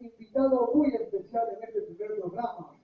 Invitado muy especial en este primer programa.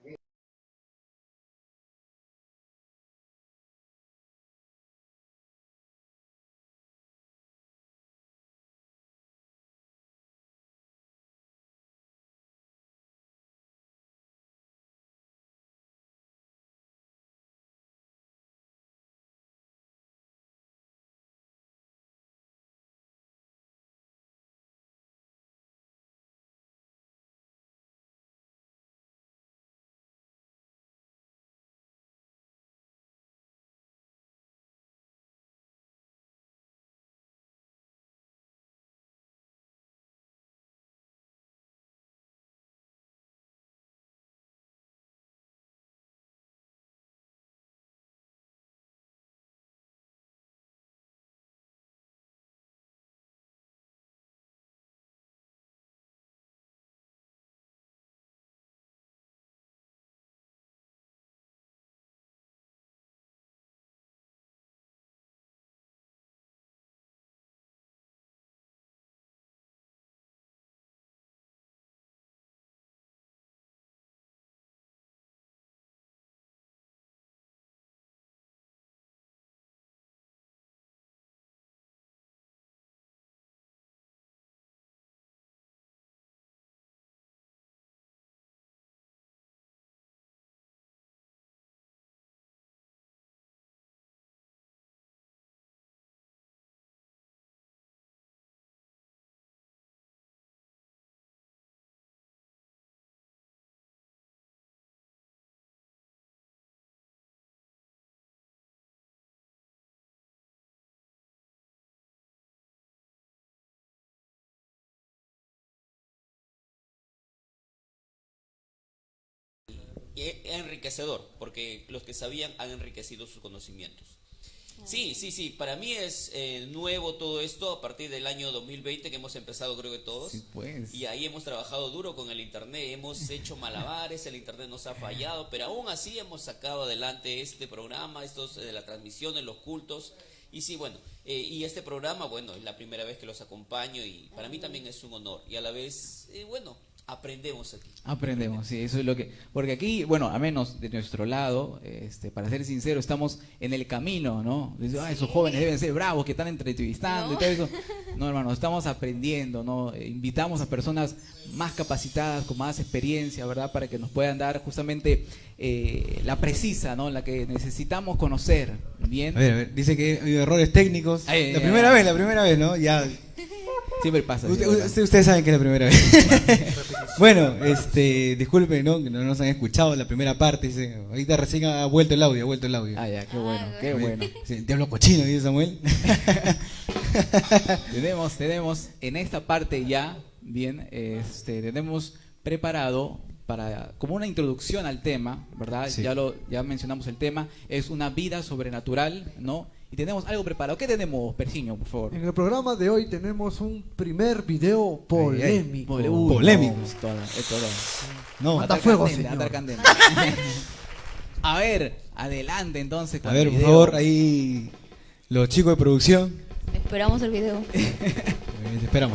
Enriquecedor, porque los que sabían han enriquecido sus conocimientos. Sí, sí, sí, para mí es nuevo todo esto a partir del año 2020 que hemos empezado creo que todos. Sí, pues. Y ahí hemos trabajado duro con el internet, hemos hecho malabares, el internet nos ha fallado, pero aún así hemos sacado adelante este programa, estos de la transmisión, de los cultos. Y sí, bueno, y este programa, bueno, es la primera vez que los acompaño y para mí también es un honor. Y a la vez, bueno, aprendemos aquí. Aprendemos, sí, eso es lo que... Porque aquí, bueno, a menos de nuestro lado, para ser sincero, estamos en el camino, ¿no? Dice, ah, esos jóvenes deben ser bravos que están entrevistando y todo eso. No, hermano, estamos aprendiendo, ¿no? Invitamos a personas más capacitadas, con más experiencia, ¿verdad? Para que nos puedan dar justamente la precisa, ¿no? La que necesitamos conocer, ¿bien? A ver, dice que hay errores técnicos. La primera vez, ¿no? Ya... Siempre pasa. Siempre pasa. Ustedes saben que es la primera vez. Bueno, disculpen, ¿no? Que no nos han escuchado la primera parte. Dice, ahorita recién ha vuelto el audio, Ah, ya, qué bueno, qué bueno. Sí, el diablo cochino, dice Samuel. Tenemos en esta parte ya, bien, tenemos preparado para como una introducción al tema, ¿verdad? Sí. Ya mencionamos el tema, es una vida sobrenatural, ¿no? Y tenemos algo preparado. ¿Qué tenemos, Persiño, por favor? En el programa de hoy tenemos un primer video polémico. Polémico. No, es todo. No, Mata fuego, Candela, señor. atar candela. A ver, adelante entonces con a ver, el por video. favor, ahí los chicos de producción. Esperamos el video. Te esperamos.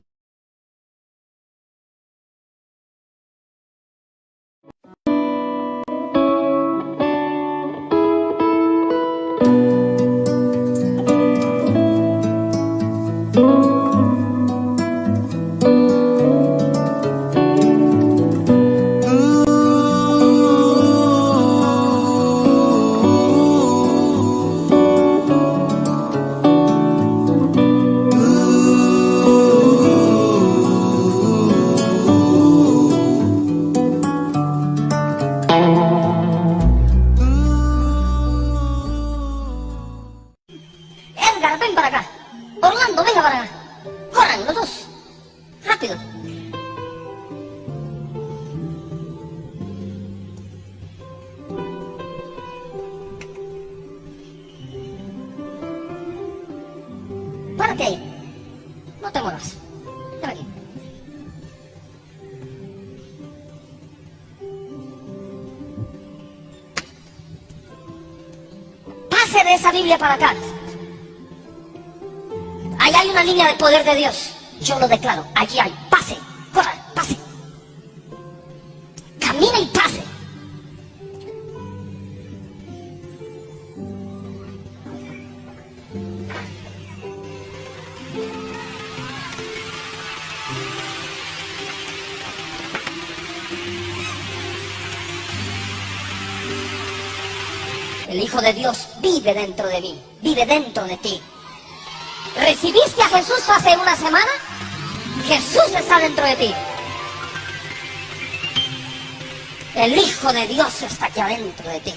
Edgar, ven para acá. Orlando, venga para acá. Corran, los dos. Rápido. Párate ahí. No te muevas. Ven aquí. Pase de esa Biblia para acá. Ahí hay una línea de poder de Dios. Yo lo declaro. Allí hay. Pase. Corra. Pase. Camina y pase. El Hijo de Dios vive dentro de mí. Vive dentro de ti. ¿Recibiste a Jesús hace una semana? Jesús está dentro de ti. El Hijo de Dios está aquí adentro de ti.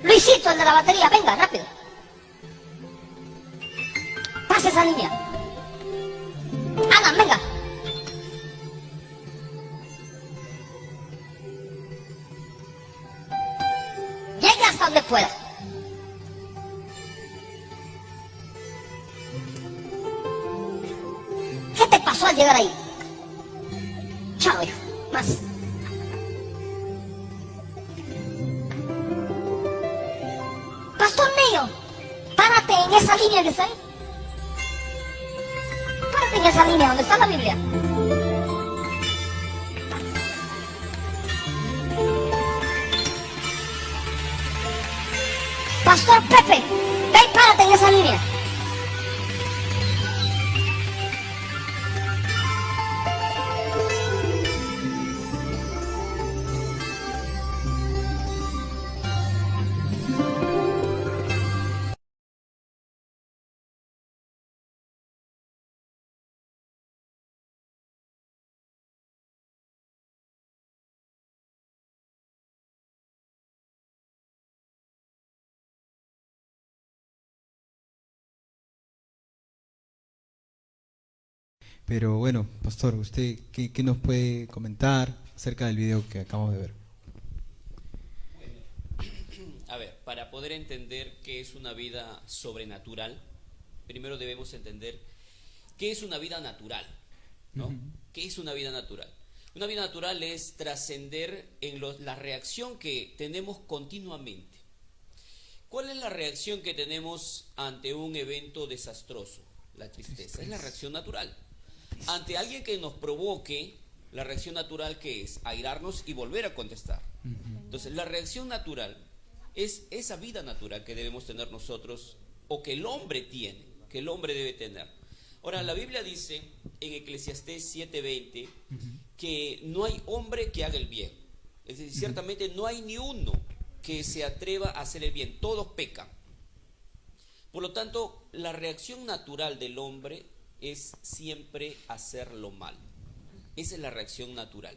Luisito, el de la batería, venga, rápido. Pase esa línea. Alan, venga. Llegue hasta donde pueda. ¿Qué te pasó al llegar ahí? Chao, hijo. Más. Pastor mío, párate en esa línea que está ahí. Párate en esa línea donde está la Biblia. Pastor Pepe, ven, párate en esa línea. Pero bueno, pastor, ¿usted qué nos puede comentar acerca del video que acabamos de ver? A ver, para poder entender qué es una vida sobrenatural, primero debemos entender qué es una vida natural, ¿no? ¿Qué es una vida natural? Una vida natural es trascender en la reacción que tenemos continuamente. ¿Cuál es la reacción que tenemos ante un evento desastroso? La tristeza. Es la reacción natural. Ante alguien que nos provoque, la reacción natural que es airarnos y volver a contestar. Entonces, la reacción natural es esa vida natural que debemos tener nosotros, o que el hombre tiene, que el hombre debe tener. Ahora, la Biblia dice en Eclesiastés 7:20 que no hay hombre que haga el bien. Es decir, ciertamente no hay ni uno que se atreva a hacer el bien. Todos pecan. Por lo tanto, la reacción natural del hombre es siempre hacer lo malo. Esa es la reacción natural.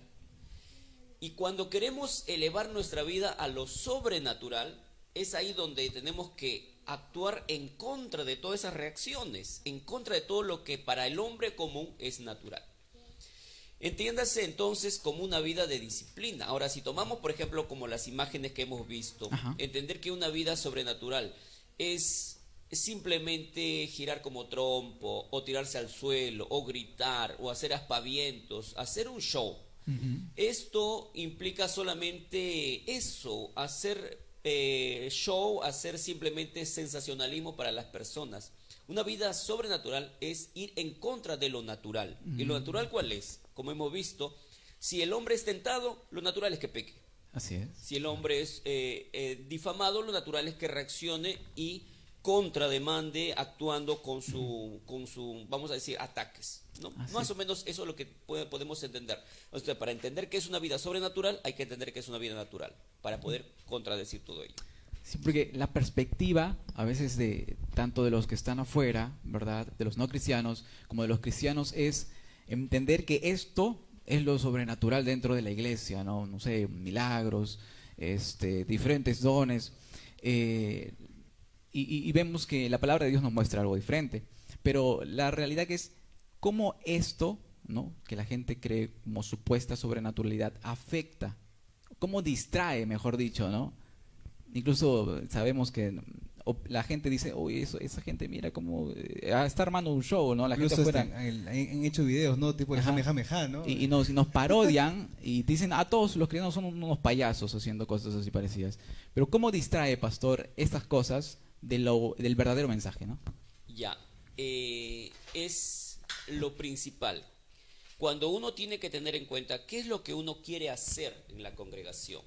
Y cuando queremos elevar nuestra vida a lo sobrenatural, es ahí donde tenemos que actuar en contra de todas esas reacciones, en contra de todo lo que para el hombre común es natural. Entiéndase entonces como una vida de disciplina. Ahora, si tomamos, por ejemplo, como las imágenes que hemos visto, Ajá. entender que una vida sobrenatural es simplemente girar como trompo, o tirarse al suelo, o gritar, o hacer aspavientos, hacer un show. Esto implica solamente eso, hacer show, hacer simplemente sensacionalismo para las personas. Una vida sobrenatural es ir en contra de lo natural. ¿Y lo natural cuál es? Como hemos visto, si el hombre es tentado, lo natural es que peque. Así es. Si el hombre es difamado, lo natural es que reaccione y contrademande actuando con su, vamos a decir, ataques, ¿no? Así Más es. o menos eso es lo que podemos entender. O sea, para entender que es una vida sobrenatural, hay que entender que es una vida natural, para poder contradecir todo ello. Sí, porque la perspectiva a veces de tanto de los que están afuera, ¿verdad? De los no cristianos, como de los cristianos, es entender que esto es lo sobrenatural dentro de la iglesia, ¿no? No sé, milagros, diferentes dones. Y vemos que la palabra de Dios nos muestra algo diferente. Pero la realidad que es cómo esto, ¿no? Que la gente cree como supuesta sobrenaturalidad, afecta, cómo distrae, mejor dicho, ¿no? Incluso sabemos que la gente dice, oye, esa gente mira como está armando un show, ¿no? La gente Incluso afuera. han hecho videos, ¿no? Tipo el Ajá. Jame Jame Ja, ¿no? Y nos parodian y dicen a todos los cristianos son unos payasos haciendo cosas así parecidas. Pero ¿cómo distrae, pastor, estas cosas del verdadero mensaje, ¿no? Ya, es lo principal. Cuando uno tiene que tener en cuenta qué es lo que uno quiere hacer en la congregación.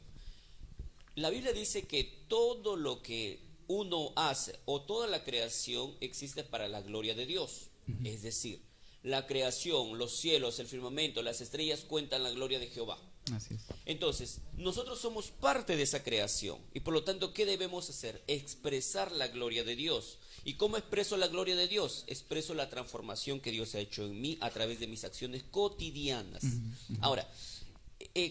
La Biblia dice que todo lo que uno hace o toda la creación existe para la gloria de Dios. Es decir, la creación, los cielos, el firmamento, las estrellas cuentan la gloria de Jehová. Así es. Entonces, nosotros somos parte de esa creación y por lo tanto, ¿qué debemos hacer? Expresar la gloria de Dios. ¿Y cómo expreso la gloria de Dios? Expreso la transformación que Dios ha hecho en mí a través de mis acciones cotidianas. Ahora,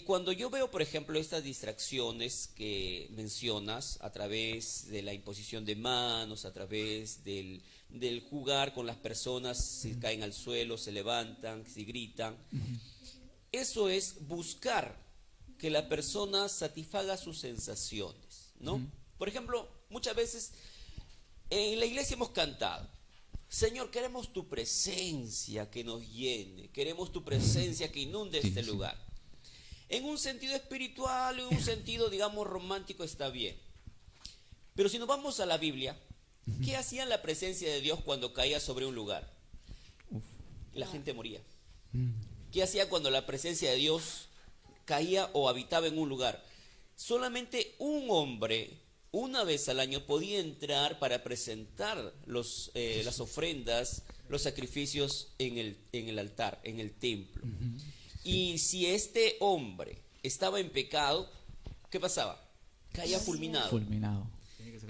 cuando yo veo, por ejemplo, estas distracciones que mencionas a través de la imposición de manos, a través del jugar con las personas, si caen al suelo, se levantan, si gritan, eso es buscar que la persona satisfaga sus sensaciones, ¿no? Por ejemplo, muchas veces en la iglesia hemos cantado, Señor, queremos tu presencia que nos llene, queremos tu presencia que inunde este lugar. En un sentido espiritual, en un sentido, digamos, romántico está bien. Pero si nos vamos a la Biblia, ¿qué hacía la presencia de Dios cuando caía sobre un lugar? La gente moría. ¿Qué hacía cuando la presencia de Dios caía o habitaba en un lugar? Solamente un hombre, una vez al año, podía entrar para presentar las ofrendas, los sacrificios en el altar, en el templo. Y si este hombre estaba en pecado, ¿qué pasaba? Caía fulminado. Fulminado.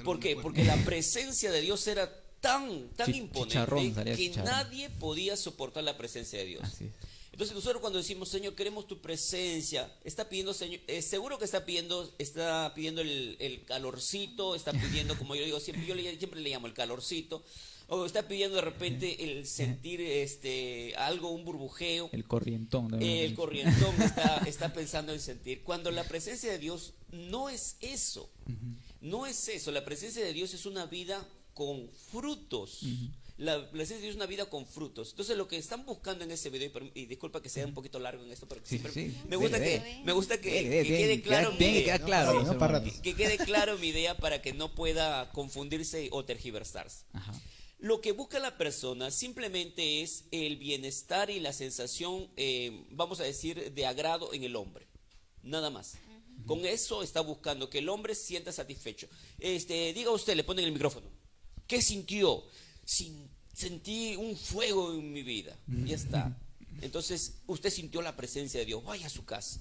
¿Por qué? Porque la presencia de Dios era tan Chicharrón, imponente salía que chicharrón. nadie podía soportar la presencia de Dios. Así es. Entonces nosotros cuando decimos, Señor, queremos tu presencia, está pidiendo, Señor, seguro que está pidiendo el calorcito, está pidiendo, como yo digo siempre, siempre le llamo el calorcito, o está pidiendo de repente el sentir algo, un burbujeo. El corrientón. El corrientón está pensando en sentir. Cuando la presencia de Dios no es eso. No es eso. La presencia de Dios es una vida con frutos. La presencia de Dios es una vida con frutos. Entonces lo que están buscando en ese video, y disculpa que sea un poquito largo en esto, pero siempre me gusta que quede claro mi idea. Claro, no, para rato. Que quede claro mi idea para que no pueda confundirse o tergiversarse. Ajá. Lo que busca la persona simplemente es el bienestar y la sensación, vamos a decir, de agrado en el hombre. Nada más. Con eso está buscando que el hombre se sienta satisfecho. Diga usted, le ponen el micrófono. ¿Qué sintió? Sentí un fuego en mi vida. Ya está. Entonces, usted sintió la presencia de Dios. Vaya a su casa.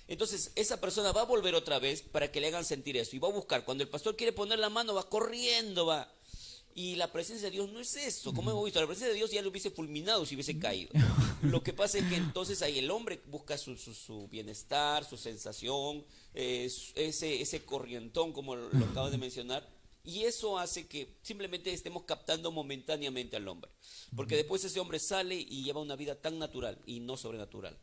Entonces, esa persona va a volver otra vez para que le hagan sentir eso. Y va a buscar. Cuando el pastor quiere poner la mano, va corriendo, va. Y la presencia de Dios no es eso, como hemos visto, la presencia de Dios ya lo hubiese fulminado si hubiese caído. Lo que pasa es que entonces ahí el hombre busca su bienestar, su sensación, ese corrientón, como lo acabas de mencionar, y eso hace que simplemente estemos captando momentáneamente al hombre, porque después ese hombre sale y lleva una vida tan natural y no sobrenatural.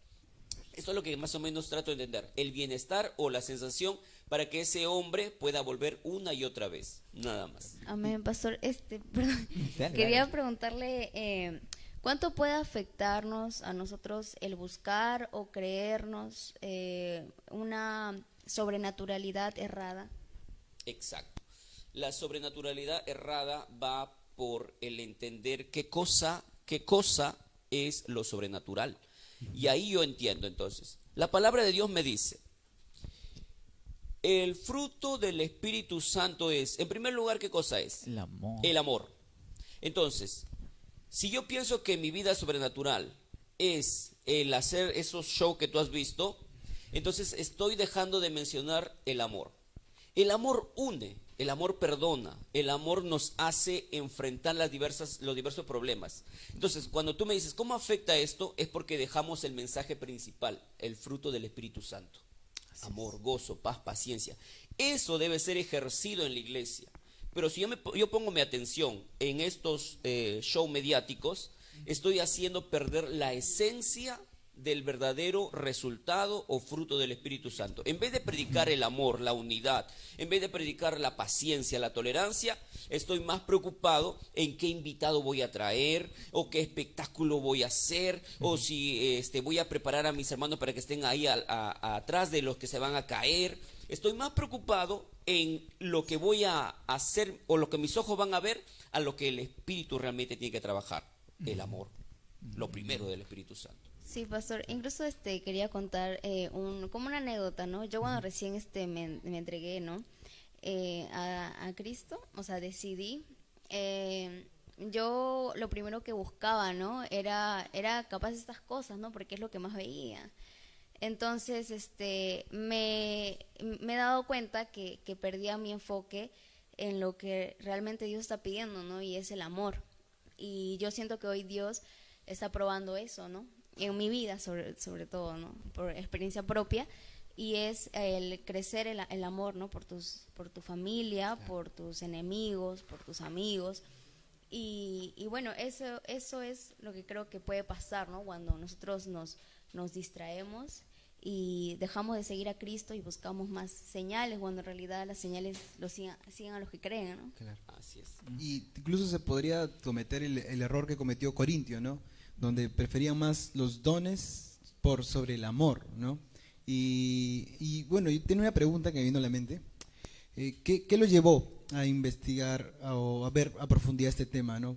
Esto es lo que más o menos trato de entender, el bienestar o la sensación para que ese hombre pueda volver una y otra vez, nada más. Amén, pastor. Perdón, quería preguntarle, ¿cuánto puede afectarnos a nosotros el buscar o creernos una sobrenaturalidad errada? Exacto. La sobrenaturalidad errada va por el entender qué cosa es lo sobrenatural. Y ahí yo entiendo entonces. La palabra de Dios me dice, el fruto del Espíritu Santo es, en primer lugar, ¿qué cosa es? El amor. El amor. Entonces, si yo pienso que mi vida sobrenatural es el hacer esos shows que tú has visto, entonces estoy dejando de mencionar el amor. El amor une, el amor perdona, el amor nos hace enfrentar los diversos problemas. Entonces, cuando tú me dices, ¿cómo afecta esto? Es porque dejamos el mensaje principal, el fruto del Espíritu Santo. Amor, gozo, paz, paciencia. Eso debe ser ejercido en la iglesia. Pero si yo pongo mi atención en estos shows mediáticos, estoy haciendo perder la esencia del verdadero resultado o fruto del Espíritu Santo. En vez de predicar el amor, la unidad, en vez de predicar la paciencia, la tolerancia, estoy más preocupado en qué invitado voy a traer, o qué espectáculo voy a hacer, o si voy a preparar a mis hermanos para que estén ahí atrás de los que se van a caer. Estoy más preocupado en lo que voy a hacer o lo que mis ojos van a ver, a lo que el Espíritu realmente tiene que trabajar, el amor, lo primero del Espíritu Santo. Sí, pastor. Incluso quería contar como una anécdota, ¿no? Yo cuando recién me entregué, ¿no? A Cristo, o sea, decidí. Yo lo primero que buscaba, ¿no? Era capaz de estas cosas, ¿no? Porque es lo que más veía. Entonces, me he dado cuenta que perdía mi enfoque en lo que realmente Dios está pidiendo, ¿no? Y es el amor. Y yo siento que hoy Dios está probando eso, ¿no? En mi vida sobre todo, ¿no? Por experiencia propia, y es el crecer el amor, ¿no? Por tu familia, claro, por tus enemigos, por tus amigos, y bueno, eso es lo que creo que puede pasar, ¿no? Cuando nosotros nos distraemos y dejamos de seguir a Cristo y buscamos más señales, cuando en realidad las señales siguen a los que creen, ¿no? Claro. Así es. Y incluso se podría cometer el error que cometió Corintio, ¿no? Donde preferían más los dones por sobre el amor, ¿no? Y bueno, yo tengo una pregunta que me vino a la mente. ¿Qué lo llevó a investigar o a ver a profundidad este tema, ¿no?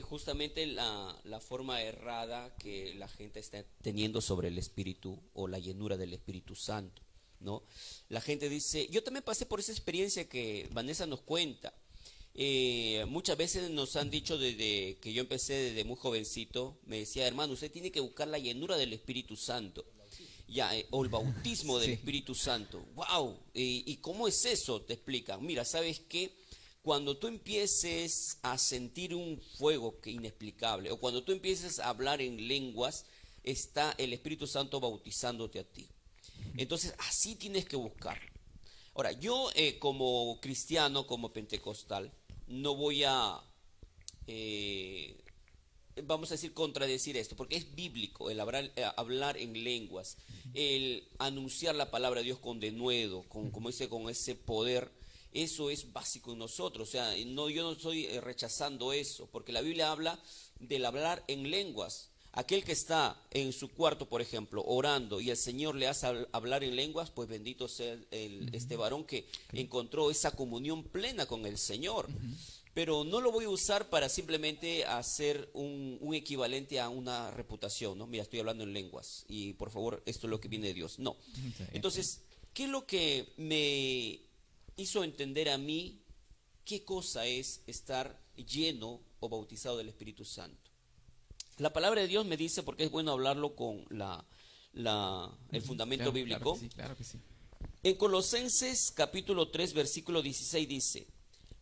Justamente la forma errada que la gente está teniendo sobre el Espíritu o la llenura del Espíritu Santo, ¿no? La gente dice, yo también pasé por esa experiencia que Vanessa nos cuenta. Muchas veces nos han dicho desde que yo empecé desde muy jovencito, me decía, hermano, usted tiene que buscar la llenura del Espíritu Santo, o el bautismo del Espíritu Santo. ¡Wow! ¿Y cómo es eso? Te explican. Mira, ¿sabes qué? Cuando tú empieces a sentir un fuego inexplicable, o cuando tú empieces a hablar en lenguas, está el Espíritu Santo bautizándote a ti. Entonces, así tienes que buscar. Ahora, yo como cristiano, como pentecostal, no voy a, vamos a decir, contradecir esto, porque es bíblico el hablar en lenguas, el anunciar la palabra de Dios con denuedo, como dice, con ese poder. Eso es básico en nosotros. O sea, yo no estoy rechazando eso, porque la Biblia habla del hablar en lenguas. Aquel que está en su cuarto, por ejemplo, orando, y el Señor le hace hablar en lenguas, pues bendito sea este varón que encontró esa comunión plena con el Señor. Pero no lo voy a usar para simplemente hacer un equivalente a una reputación, ¿no? Mira, estoy hablando en lenguas y por favor, esto es lo que viene de Dios. No. Entonces, ¿qué es lo que me hizo entender a mí qué cosa es estar lleno o bautizado del Espíritu Santo? La palabra de Dios me dice, porque es bueno hablarlo con el fundamento bíblico. Claro que sí. En Colosenses capítulo 3 versículo 16 dice: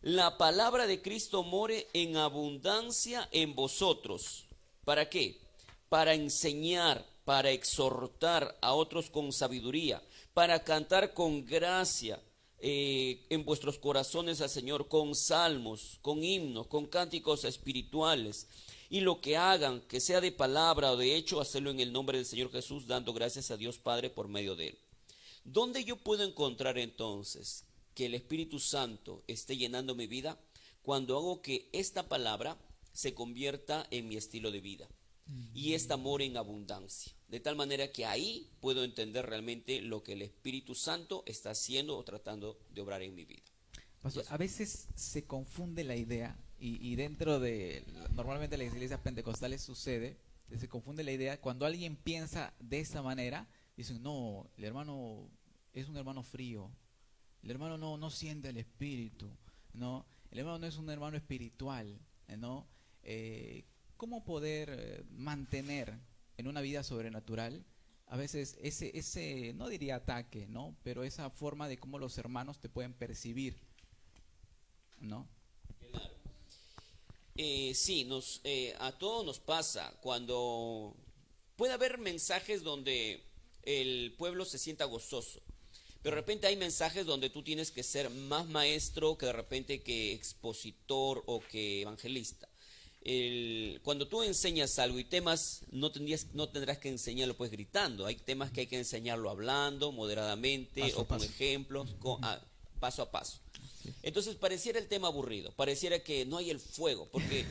la palabra de Cristo more en abundancia en vosotros. ¿Para qué? Para enseñar, para exhortar a otros con sabiduría, para cantar con gracia en vuestros corazones al Señor, con salmos, con himnos, con cánticos espirituales. Y lo que hagan, que sea de palabra o de hecho, hacerlo en el nombre del Señor Jesús, dando gracias a Dios Padre por medio de Él. ¿Dónde yo puedo encontrar entonces que el Espíritu Santo esté llenando mi vida? Cuando hago que esta palabra se convierta en mi estilo de vida y este amor en abundancia, de tal manera que ahí puedo entender realmente lo que el Espíritu Santo está haciendo o tratando de obrar en mi vida. Pastor, a veces se confunde la idea y dentro de, normalmente en las iglesias pentecostales sucede, que se confunde la idea cuando alguien piensa de esta manera, dicen, no, el hermano es un hermano frío, el hermano no siente el Espíritu, ¿no? El hermano no es un hermano espiritual, ¿no? ¿Cómo poder mantener en una vida sobrenatural a veces ese, no diría ataque, ¿no? Pero esa forma de cómo los hermanos te pueden percibir, ¿no? Claro. Sí, a todos nos pasa cuando puede haber mensajes donde el pueblo se sienta gozoso, pero de repente hay mensajes donde tú tienes que ser más maestro que de repente que expositor o que evangelista. Cuando tú enseñas algo y temas, no tendrás que enseñarlo pues gritando. Hay temas que hay que enseñarlo hablando, moderadamente, Paso a o con paso. ejemplos, paso a paso. Entonces pareciera el tema aburrido, pareciera que no hay el fuego, porque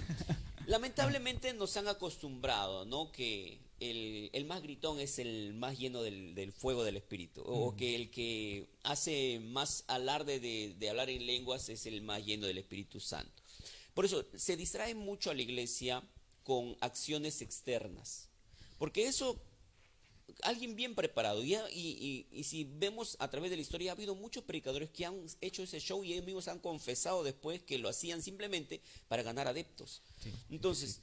lamentablemente nos han acostumbrado, ¿no? Que el más gritón es el más lleno del fuego del Espíritu, o que el que hace más alarde de hablar en lenguas es el más lleno del Espíritu Santo. Por eso se distrae mucho a la iglesia con acciones externas, porque eso, alguien bien preparado, y si vemos a través de la historia, ha habido muchos predicadores que han hecho ese show y ellos mismos han confesado después que lo hacían simplemente para ganar adeptos. Entonces,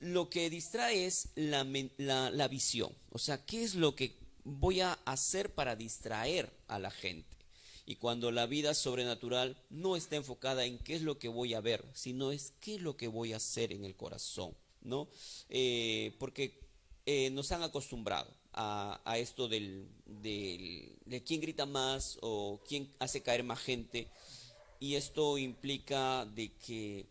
lo que distrae es la visión, o sea, ¿qué es lo que voy a hacer para distraer a la gente? Y cuando la vida sobrenatural no está enfocada en qué es lo que voy a ver, sino es qué es lo que voy a hacer en el corazón, ¿no? Porque nos han acostumbrado a esto de quién grita más o quién hace caer más gente, y esto implica de que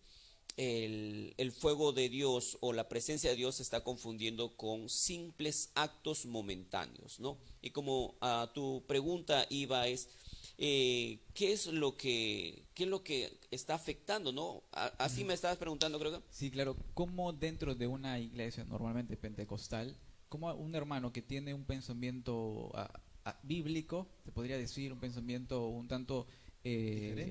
el fuego de Dios o la presencia de Dios se está confundiendo con simples actos momentáneos, ¿no? Y como a tu pregunta iba es, ¿qué es lo que está afectando, no? Así me estabas preguntando, creo que. Sí, claro. ¿Cómo dentro de una iglesia normalmente pentecostal, cómo un hermano que tiene un pensamiento bíblico, se podría decir, un pensamiento un tanto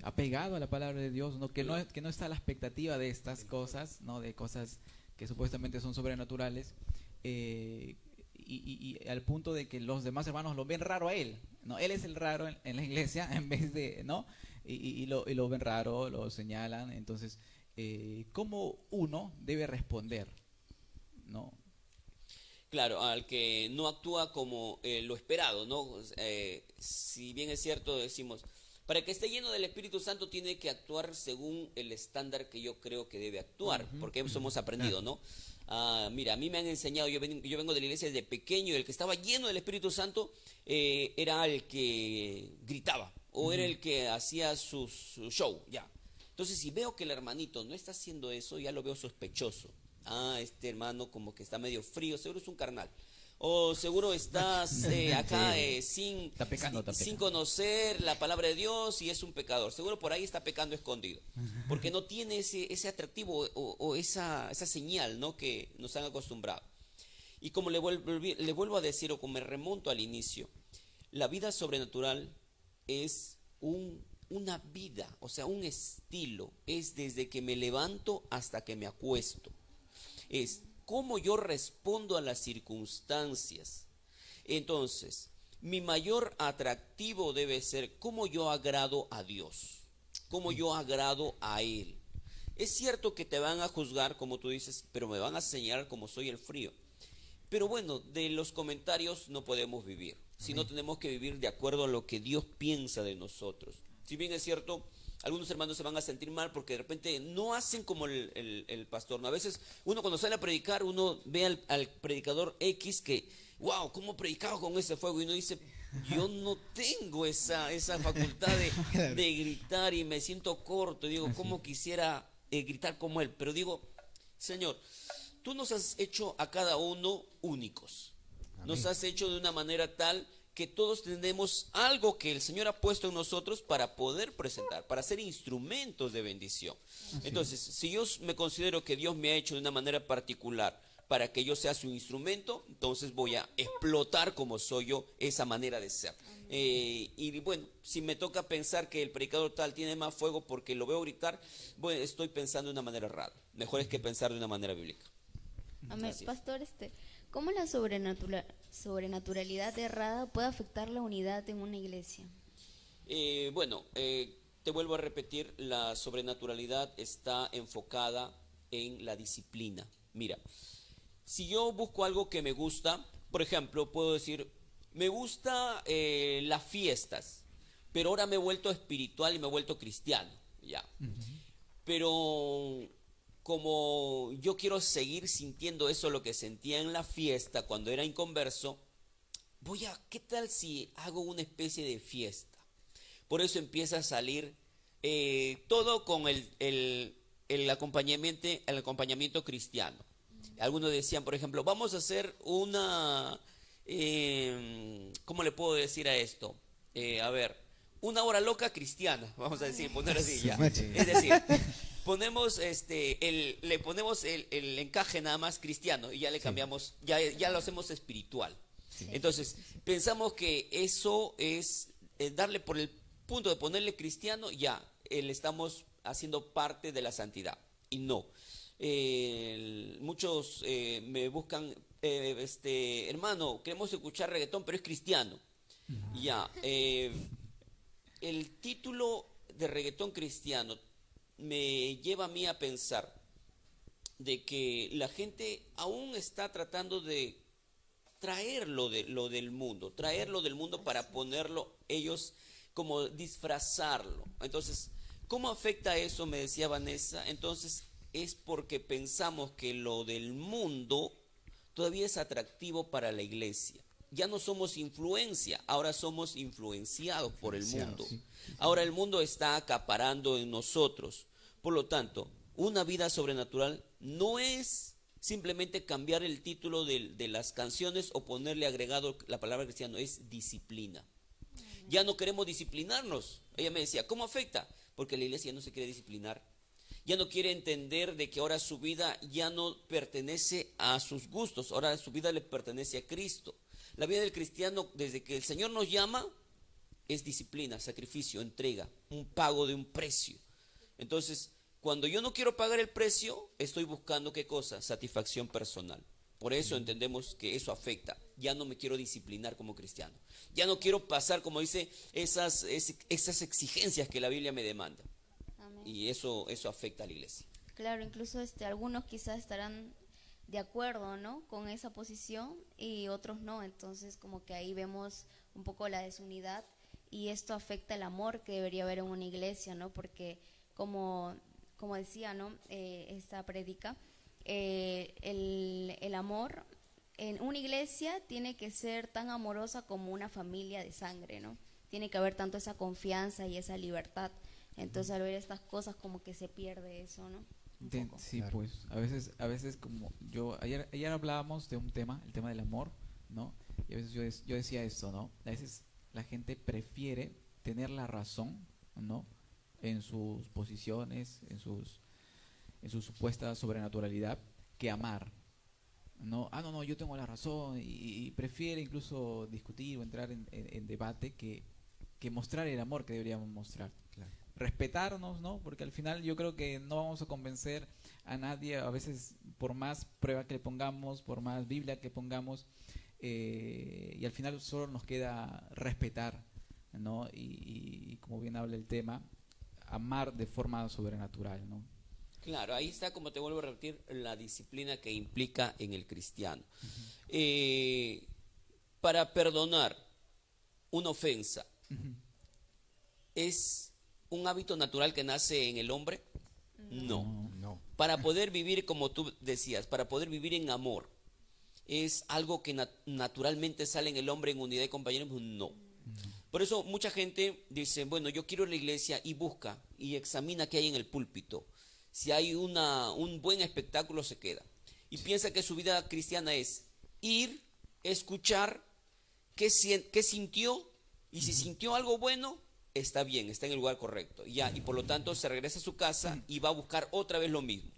apegado a la palabra de Dios, ¿no? Que no está a la expectativa de estas cosas, ¿no? De cosas que supuestamente son sobrenaturales, y al punto de que los demás hermanos lo ven raro a él, ¿no? Él es el raro en la iglesia en vez de, ¿no? Y lo ven raro, lo señalan. Entonces, ¿cómo uno debe responder, ¿no? Claro, al que no actúa como lo esperado, ¿no? Si bien es cierto, decimos, para que esté lleno del Espíritu Santo tiene que actuar según el estándar que yo creo que debe actuar, porque eso hemos aprendido, ¿no? Mira, a mí me han enseñado, yo vengo de la iglesia desde pequeño, y el que estaba lleno del Espíritu Santo era el que gritaba, o era el que hacía su show, ya. Entonces, si veo que el hermanito no está haciendo eso, ya lo veo sospechoso. Este hermano como que está medio frío, seguro es un carnal. O seguro estás acá sin conocer la palabra de Dios y es un pecador. Seguro por ahí está pecando escondido, porque no tiene ese atractivo o esa señal, ¿no? Que nos han acostumbrado. Y como le vuelvo a decir, o como me remonto al inicio, la vida sobrenatural es una vida, o sea, un estilo. Es desde que me levanto hasta que me acuesto. Es cómo yo respondo a las circunstancias. Entonces, mi mayor atractivo debe ser cómo yo agrado a Dios, cómo yo agrado a Él. Es cierto que te van a juzgar, como tú dices, pero me van a señalar como soy el frío. Pero bueno, de los comentarios no podemos vivir, sino tenemos que vivir de acuerdo a lo que Dios piensa de nosotros. Si bien es cierto, algunos hermanos se van a sentir mal porque de repente no hacen como el pastor, ¿no? A veces uno cuando sale a predicar, uno ve al predicador X que, wow, ¿cómo predicaba con ese fuego? Y uno dice, yo no tengo esa facultad de gritar y me siento corto. Y digo, ¿cómo quisiera gritar como él? Pero digo, Señor, tú nos has hecho a cada uno únicos. Nos has hecho de una manera tal que todos tenemos algo que el Señor ha puesto en nosotros para poder presentar, para ser instrumentos de bendición. Entonces, si yo me considero que Dios me ha hecho de una manera particular para que yo sea su instrumento, entonces voy a explotar como soy yo esa manera de ser. Y bueno, si me toca pensar que el predicador tal tiene más fuego porque lo veo gritar, bueno, estoy pensando de una manera errada. Mejor es que pensar de una manera bíblica. Amén. Así es. Pastor, ¿cómo la sobrenaturalidad errada puede afectar la unidad en una iglesia? Bueno, te vuelvo a repetir, la sobrenaturalidad está enfocada en la disciplina. Mira, si yo busco algo que me gusta, por ejemplo, puedo decir, me gusta las fiestas, pero ahora me he vuelto espiritual y me he vuelto cristiano, ya. Pero como yo quiero seguir sintiendo eso, lo que sentía en la fiesta cuando era inconverso, ¿qué tal si hago una especie de fiesta? Por eso empieza a salir todo con el acompañamiento cristiano. Algunos decían, por ejemplo, vamos a hacer una, ¿cómo le puedo decir a esto? Una hora loca cristiana, vamos a decir, poner así ya. Es decir, le ponemos el encaje nada más cristiano y ya le cambiamos, ya lo hacemos espiritual. Entonces, pensamos que eso es darle por el punto de ponerle cristiano, ya le estamos haciendo parte de la santidad. Y no. Muchos me buscan, hermano, queremos escuchar reggaetón, pero es cristiano. Ya. El título de reggaetón cristiano me lleva a mí a pensar de que la gente aún está tratando de traer lo del mundo para ponerlo ellos, como disfrazarlo. Entonces, ¿cómo afecta eso? Me decía Vanessa. Entonces, es porque pensamos que lo del mundo todavía es atractivo para la iglesia. Ya no somos influencia, ahora somos influenciados por el mundo. Ahora el mundo está acaparando en nosotros. Por lo tanto, una vida sobrenatural no es simplemente cambiar el título de las canciones o ponerle agregado la palabra cristiano, es disciplina. Ya no queremos disciplinarnos. Ella me decía, ¿cómo afecta? Porque la iglesia ya no se quiere disciplinar. Ya no quiere entender de que ahora su vida ya no pertenece a sus gustos, ahora su vida le pertenece a Cristo. La vida del cristiano, desde que el Señor nos llama, es disciplina, sacrificio, entrega, un pago de un precio. Entonces, cuando yo no quiero pagar el precio, estoy buscando ¿qué cosa? Satisfacción personal. Por eso entendemos que eso afecta. Ya no me quiero disciplinar como cristiano. Ya no quiero pasar, como dice, esas exigencias que la Biblia me demanda. Amén. Y eso afecta a la iglesia. Claro, incluso algunos quizás estarán de acuerdo, ¿no?, con esa posición y otros no. Entonces, como que ahí vemos un poco la desunidad y esto afecta el amor que debería haber en una iglesia, ¿no? Porque como decía, ¿no?, esta prédica, el amor en una iglesia tiene que ser tan amorosa como una familia de sangre, ¿no? Tiene que haber tanto esa confianza y esa libertad. Entonces, al ver estas cosas, como que se pierde eso, ¿no? Sí, claro. Pues a veces como ayer hablábamos de un tema, el tema del amor, ¿no? Y a veces yo decía esto, ¿no? A veces la gente prefiere tener la razón, ¿no?, en sus posiciones, en su supuesta sobrenaturalidad, que amar, ¿no? No, yo tengo la razón, y prefiere incluso discutir o entrar en debate que mostrar el amor que deberíamos mostrar. Claro. Respetarnos, ¿no? Porque al final yo creo que no vamos a convencer a nadie, a veces por más prueba que le pongamos, por más Biblia que pongamos, y al final solo nos queda respetar, ¿no? Y como bien habla el tema, amar de forma sobrenatural, ¿no? Claro, ahí está, como te vuelvo a repetir, la disciplina que implica en el cristiano. Para perdonar una ofensa, es un hábito natural que nace en el hombre? No. No. Para poder vivir, como tú decías, para poder vivir en amor, ¿es algo que naturalmente sale en el hombre en unidad y compañerismo? No. Por eso mucha gente dice, bueno, yo quiero ir a la iglesia, y busca y examina qué hay en el púlpito. Si hay un buen espectáculo, se queda. Y piensa que su vida cristiana es ir, escuchar qué sintió, y si sintió algo bueno, está bien, está en el lugar correcto. Y por lo tanto se regresa a su casa y va a buscar otra vez lo mismo.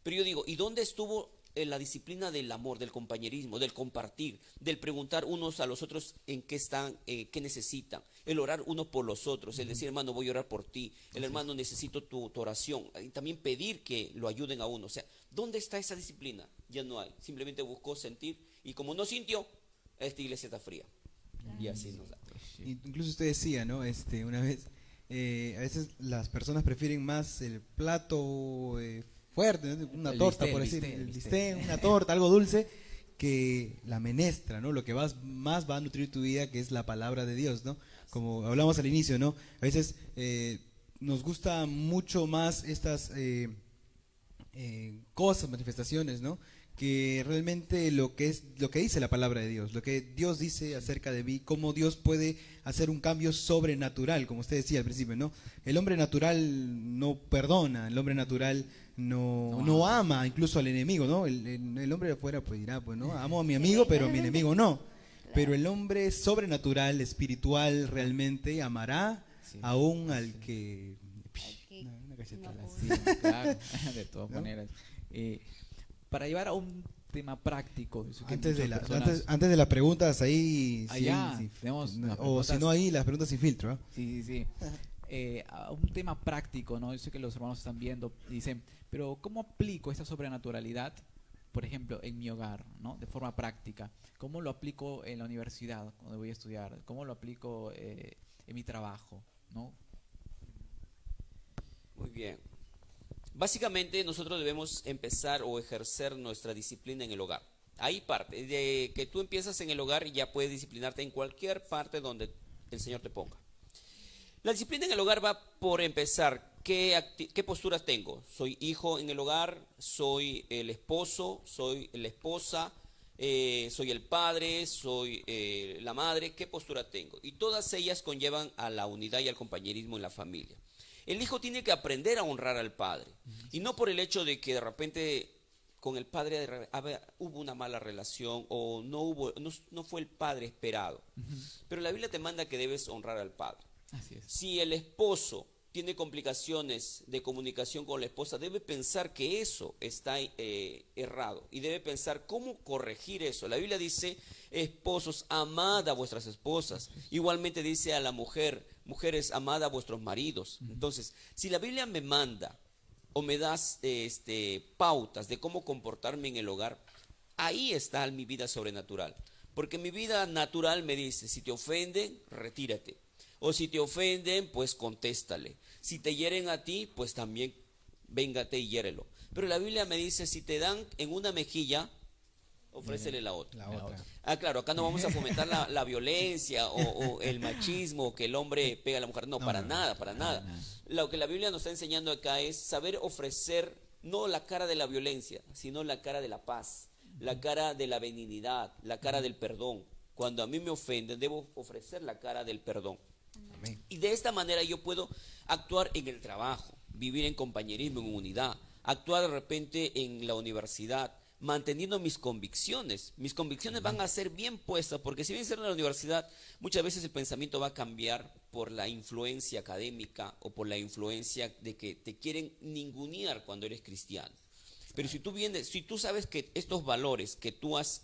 Pero yo digo, ¿y dónde estuvo la disciplina del amor, del compañerismo, del compartir, del preguntar unos a los otros en qué están, qué necesitan, el orar unos por los otros, el decir, hermano, voy a orar por ti, el hermano, necesito tu oración, y también pedir que lo ayuden a uno? O sea, ¿dónde está esa disciplina? Ya no hay, simplemente buscó sentir, y como no sintió, esta iglesia está fría. Y así nos da. Incluso usted decía, ¿no? Una vez, a veces las personas prefieren más el plato fuerte, ¿no? Una El torta, bistec, por el decir, bistec, el el bistec, una torta, algo dulce, que la menestra, ¿no? Lo que más va a nutrir tu vida, que es la palabra de Dios, ¿no? Como hablamos al inicio, ¿no? A veces nos gusta mucho más estas cosas, manifestaciones, ¿no? Que realmente lo que dice la palabra de Dios, lo que Dios dice acerca de mí, cómo Dios puede hacer un cambio sobrenatural, como usted decía al principio, ¿no? El hombre natural no perdona, el hombre natural no ama incluso al enemigo, ¿no? El hombre de afuera pues dirá, pues, ¿no? Amo a mi amigo, pero a mi enemigo no. Pero el hombre sobrenatural, espiritual, realmente amará aún al que... Una cachetada no, así, claro, de todas maneras. Para llevar a un tema práctico, eso que Antes muchas personas- antes de las preguntas ahí, Allá, tenemos unas o si preguntas. no ahí las preguntas sin filtro, ¿ah? Sí, sí, sí. A un tema práctico, ¿no? Yo sé que los hermanos están viendo, dicen, pero ¿cómo aplico esta sobrenaturalidad, por ejemplo, en mi hogar, ¿no? De forma práctica. ¿Cómo lo aplico en la universidad, cuando voy a estudiar? ¿Cómo lo aplico en mi trabajo, ¿no? Muy bien. Básicamente nosotros debemos empezar o ejercer nuestra disciplina en el hogar. Ahí parte, de que tú empiezas en el hogar y ya puedes disciplinarte en cualquier parte donde el Señor te ponga. La disciplina en el hogar va por empezar, ¿qué posturas tengo? ¿Soy hijo en el hogar? ¿Soy el esposo? ¿Soy la esposa? ¿Soy el padre? ¿Soy la madre? ¿Qué postura tengo? Y todas ellas conllevan a la unidad y al compañerismo en la familia. El hijo tiene que aprender a honrar al padre. Y no por el hecho de que de repente con el padre hubo una mala relación o no fue el padre esperado. Pero la Biblia te manda que debes honrar al padre. Así es. Si el esposo tiene complicaciones de comunicación con la esposa, debe pensar que eso está errado y debe pensar cómo corregir eso. La Biblia dice, esposos, amad a vuestras esposas. Igualmente dice a la mujer, mujeres, amad a vuestros maridos. Entonces, si la Biblia me manda o me das pautas de cómo comportarme en el hogar, ahí está mi vida sobrenatural. Porque mi vida natural me dice, si te ofenden, retírate. O si te ofenden, pues contéstale. Si te hieren a ti, pues también véngate y hiérelo. Pero la Biblia me dice, si te dan en una mejilla, ofrécele la otra. La otra. Ah, claro, acá no vamos a fomentar la violencia o el machismo, o que el hombre pega a la mujer. No, para nada, para nada. Lo que la Biblia nos está enseñando acá es saber ofrecer no la cara de la violencia, sino la cara de la paz, la cara de la benignidad, la cara del perdón. Cuando a mí me ofenden, debo ofrecer la cara del perdón. Amén. Y de esta manera yo puedo actuar en el trabajo, vivir en compañerismo, en unidad, actuar de repente en la universidad, manteniendo mis convicciones. Mis convicciones van a ser bien puestas, porque si bien ser en la universidad, muchas veces el pensamiento va a cambiar por la influencia académica o por la influencia de que te quieren ningunear cuando eres cristiano. Pero si tú sabes que estos valores que tú has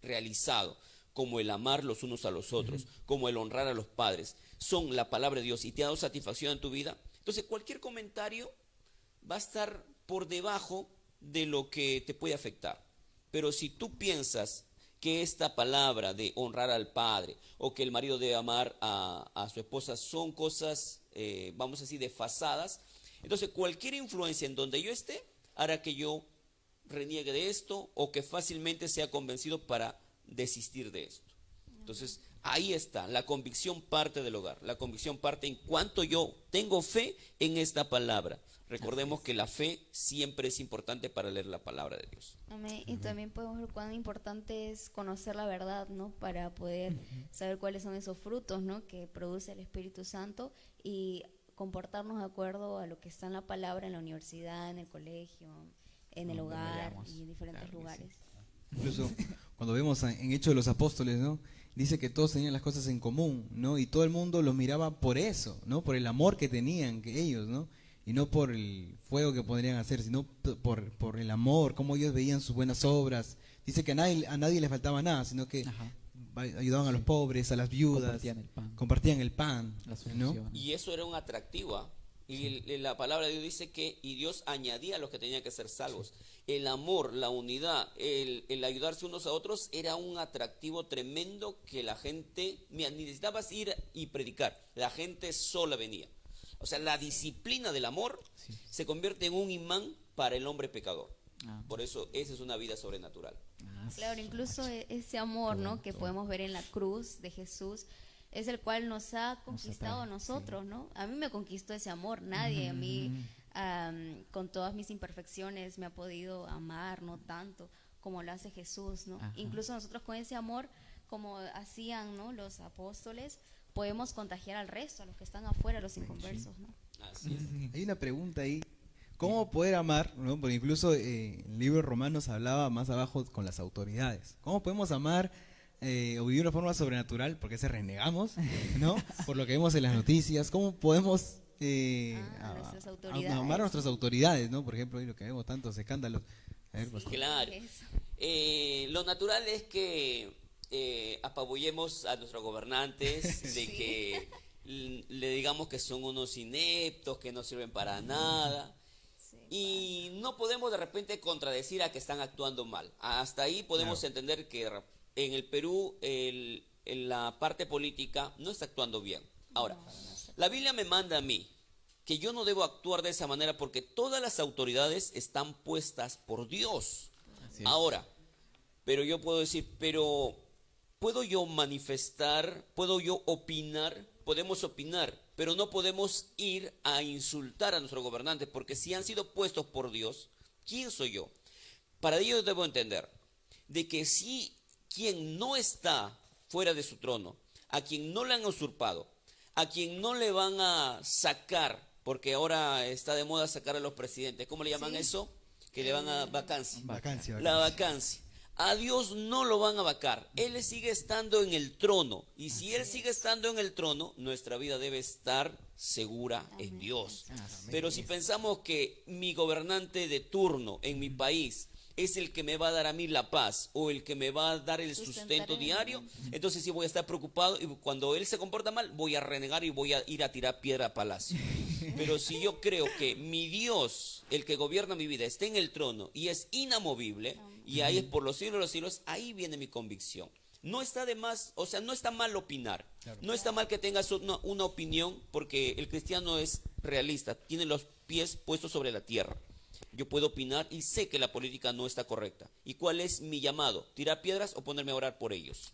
realizado, como el amar los unos a los otros, como el honrar a los padres, son la palabra de Dios y te ha dado satisfacción en tu vida, entonces cualquier comentario va a estar por debajo de lo que te puede afectar. Pero si tú piensas que esta palabra de honrar al padre o que el marido debe amar a su esposa son cosas, vamos a decir, desfasadas, entonces cualquier influencia en donde yo esté hará que yo reniegue de esto o que fácilmente sea convencido para desistir de esto. Entonces Ahí está, la convicción parte del hogar, la convicción parte en cuanto yo tengo fe en esta palabra. Recordemos que la fe siempre es importante para leer la palabra de Dios. Amén. Y también podemos ver cuán importante es conocer la verdad, ¿no? Para poder saber cuáles son esos frutos, ¿no? Que produce el Espíritu Santo y comportarnos de acuerdo a lo que está en la palabra en la universidad, en el colegio, en el Donde hogar vayamos. y en diferentes Claro que lugares. Incluso cuando vemos en Hechos de los Apóstoles, ¿no? Dice que todos tenían las cosas en común, ¿no? Y todo el mundo los miraba por eso, ¿no? Por el amor que tenían que ellos, ¿no? Y no por el fuego que podrían hacer, sino por el amor, cómo ellos veían sus buenas obras. Dice que a nadie le faltaba nada, sino que Ajá. ayudaban a los pobres, a las viudas, compartían el pan, Las ¿no? funciones. Y eso era un atractivo. ¿Ah? Y la palabra de Dios dice que, y Dios añadía a los que tenían que ser salvos. El amor, la unidad, el ayudarse unos a otros era un atractivo tremendo que la gente, mira, ni necesitabas ir y predicar, la gente sola venía. O sea, la disciplina del amor se convierte en un imán para el hombre pecador. Ah. Por eso, esa es una vida sobrenatural. Claro, incluso ese amor, ¿no? Que podemos ver en la cruz de Jesús es el cual nos ha conquistado a nosotros, ¿no? A mí me conquistó ese amor, nadie a mí con todas mis imperfecciones me ha podido amar, no tanto como lo hace Jesús, ¿no? Ajá. Incluso nosotros con ese amor, como hacían, ¿no? Los apóstoles, podemos contagiar al resto, a los que están afuera, a los inconversos, ¿no? Así es. Hay una pregunta ahí. ¿Cómo poder amar? ¿No? Porque incluso el libro de Romanos hablaba más abajo con las autoridades. ¿Cómo podemos amar o vivir de una forma sobrenatural? Porque se renegamos, ¿no? Por lo que vemos en las noticias. ¿Cómo podemos A nuestras autoridades. amar a nuestras autoridades? ¿No? Por ejemplo, hoy lo que vemos tantos escándalos. A ver, pues, Claro. Eso. Lo natural es que apabullemos a nuestros gobernantes, de que le digamos que son unos ineptos, que no sirven para nada. Y no podemos de repente contradecir a que están actuando mal. Hasta ahí podemos entender que en el Perú en la parte política no está actuando bien. Ahora, la Biblia me manda a mí que yo no debo actuar de esa manera porque todas las autoridades están puestas por Dios. Así es. Ahora, pero yo puedo decir, pero ¿puedo yo manifestar, puedo yo opinar? Podemos opinar, pero no podemos ir a insultar a nuestros gobernantes, porque si han sido puestos por Dios, ¿quién soy yo? Para ello debo entender de que si quien no está fuera de su trono, a quien no le han usurpado, a quien no le van a sacar, porque ahora está de moda sacar a los presidentes, ¿cómo le llaman eso? Que le van a vacancia. vacancia. La vacancia. A Dios no lo van a vacar. Él sigue estando en el trono. Y si Él sigue estando en el trono, nuestra vida debe estar segura en Dios. Pero si pensamos que mi gobernante de turno en mi país es el que me va a dar a mí la paz o el que me va a dar el sustento diario, entonces sí voy a estar preocupado y cuando él se comporta mal voy a renegar y voy a ir a tirar piedra a palacio. Pero si yo creo que mi Dios, el que gobierna mi vida, está en el trono y es inamovible y ahí es por los siglos de los siglos, ahí viene mi convicción. No está de más, o sea, no está mal opinar. No está mal que tengas una opinión porque el cristiano es realista, tiene los pies puestos sobre la tierra. Yo puedo opinar y sé que la política no está correcta. ¿Y cuál es mi llamado? ¿Tirar piedras o ponerme a orar por ellos?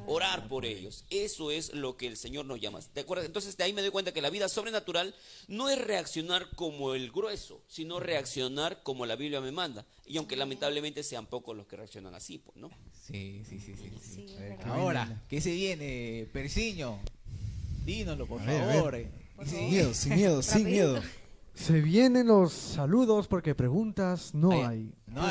Orar por ellos. Eso es lo que el Señor nos llama. ¿De acuerdo? Entonces de ahí me doy cuenta que la vida sobrenatural no es reaccionar como el grueso, sino reaccionar como la Biblia me manda. Y aunque lamentablemente sean pocos los que reaccionan así, pues, ¿no? Sí. Sí, A ver, es verdad. ahora, ¿qué se viene, Persiño? Dínoslo, por A ver, favor. Sin miedo, sin miedo, sin miedo. Se vienen los saludos porque preguntas no hay. No,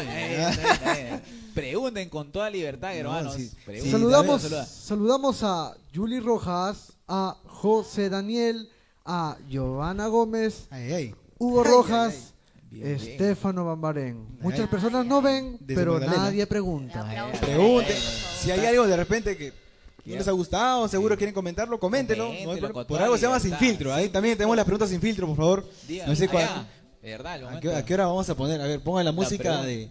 pregunten con toda libertad, hermanos. sí. Pregunten. Saludamos, Saluda. saludamos a Julie Rojas, a José Daniel, a Giovanna Gómez, Ay, ay. Hugo Rojas, Bien, bien. Estefano Bambarén. Muchas personas no ven, Desde pero Magdalena. nadie pregunta. Aplausos. Pregunten. Por favor. Si hay algo de repente que no Ya. les ha gustado, seguro quieren comentarlo, coméntenlo. No hay Coméntenlo problema. con Por toda algo se llama Sin libertad. Filtro. Ahí también tenemos las preguntas sin filtro, por favor. Díganlo. No sé cuál. Allá. De verdad, el ¿A momento. qué hora vamos a poner? A ver, pongan la música pregunta. de.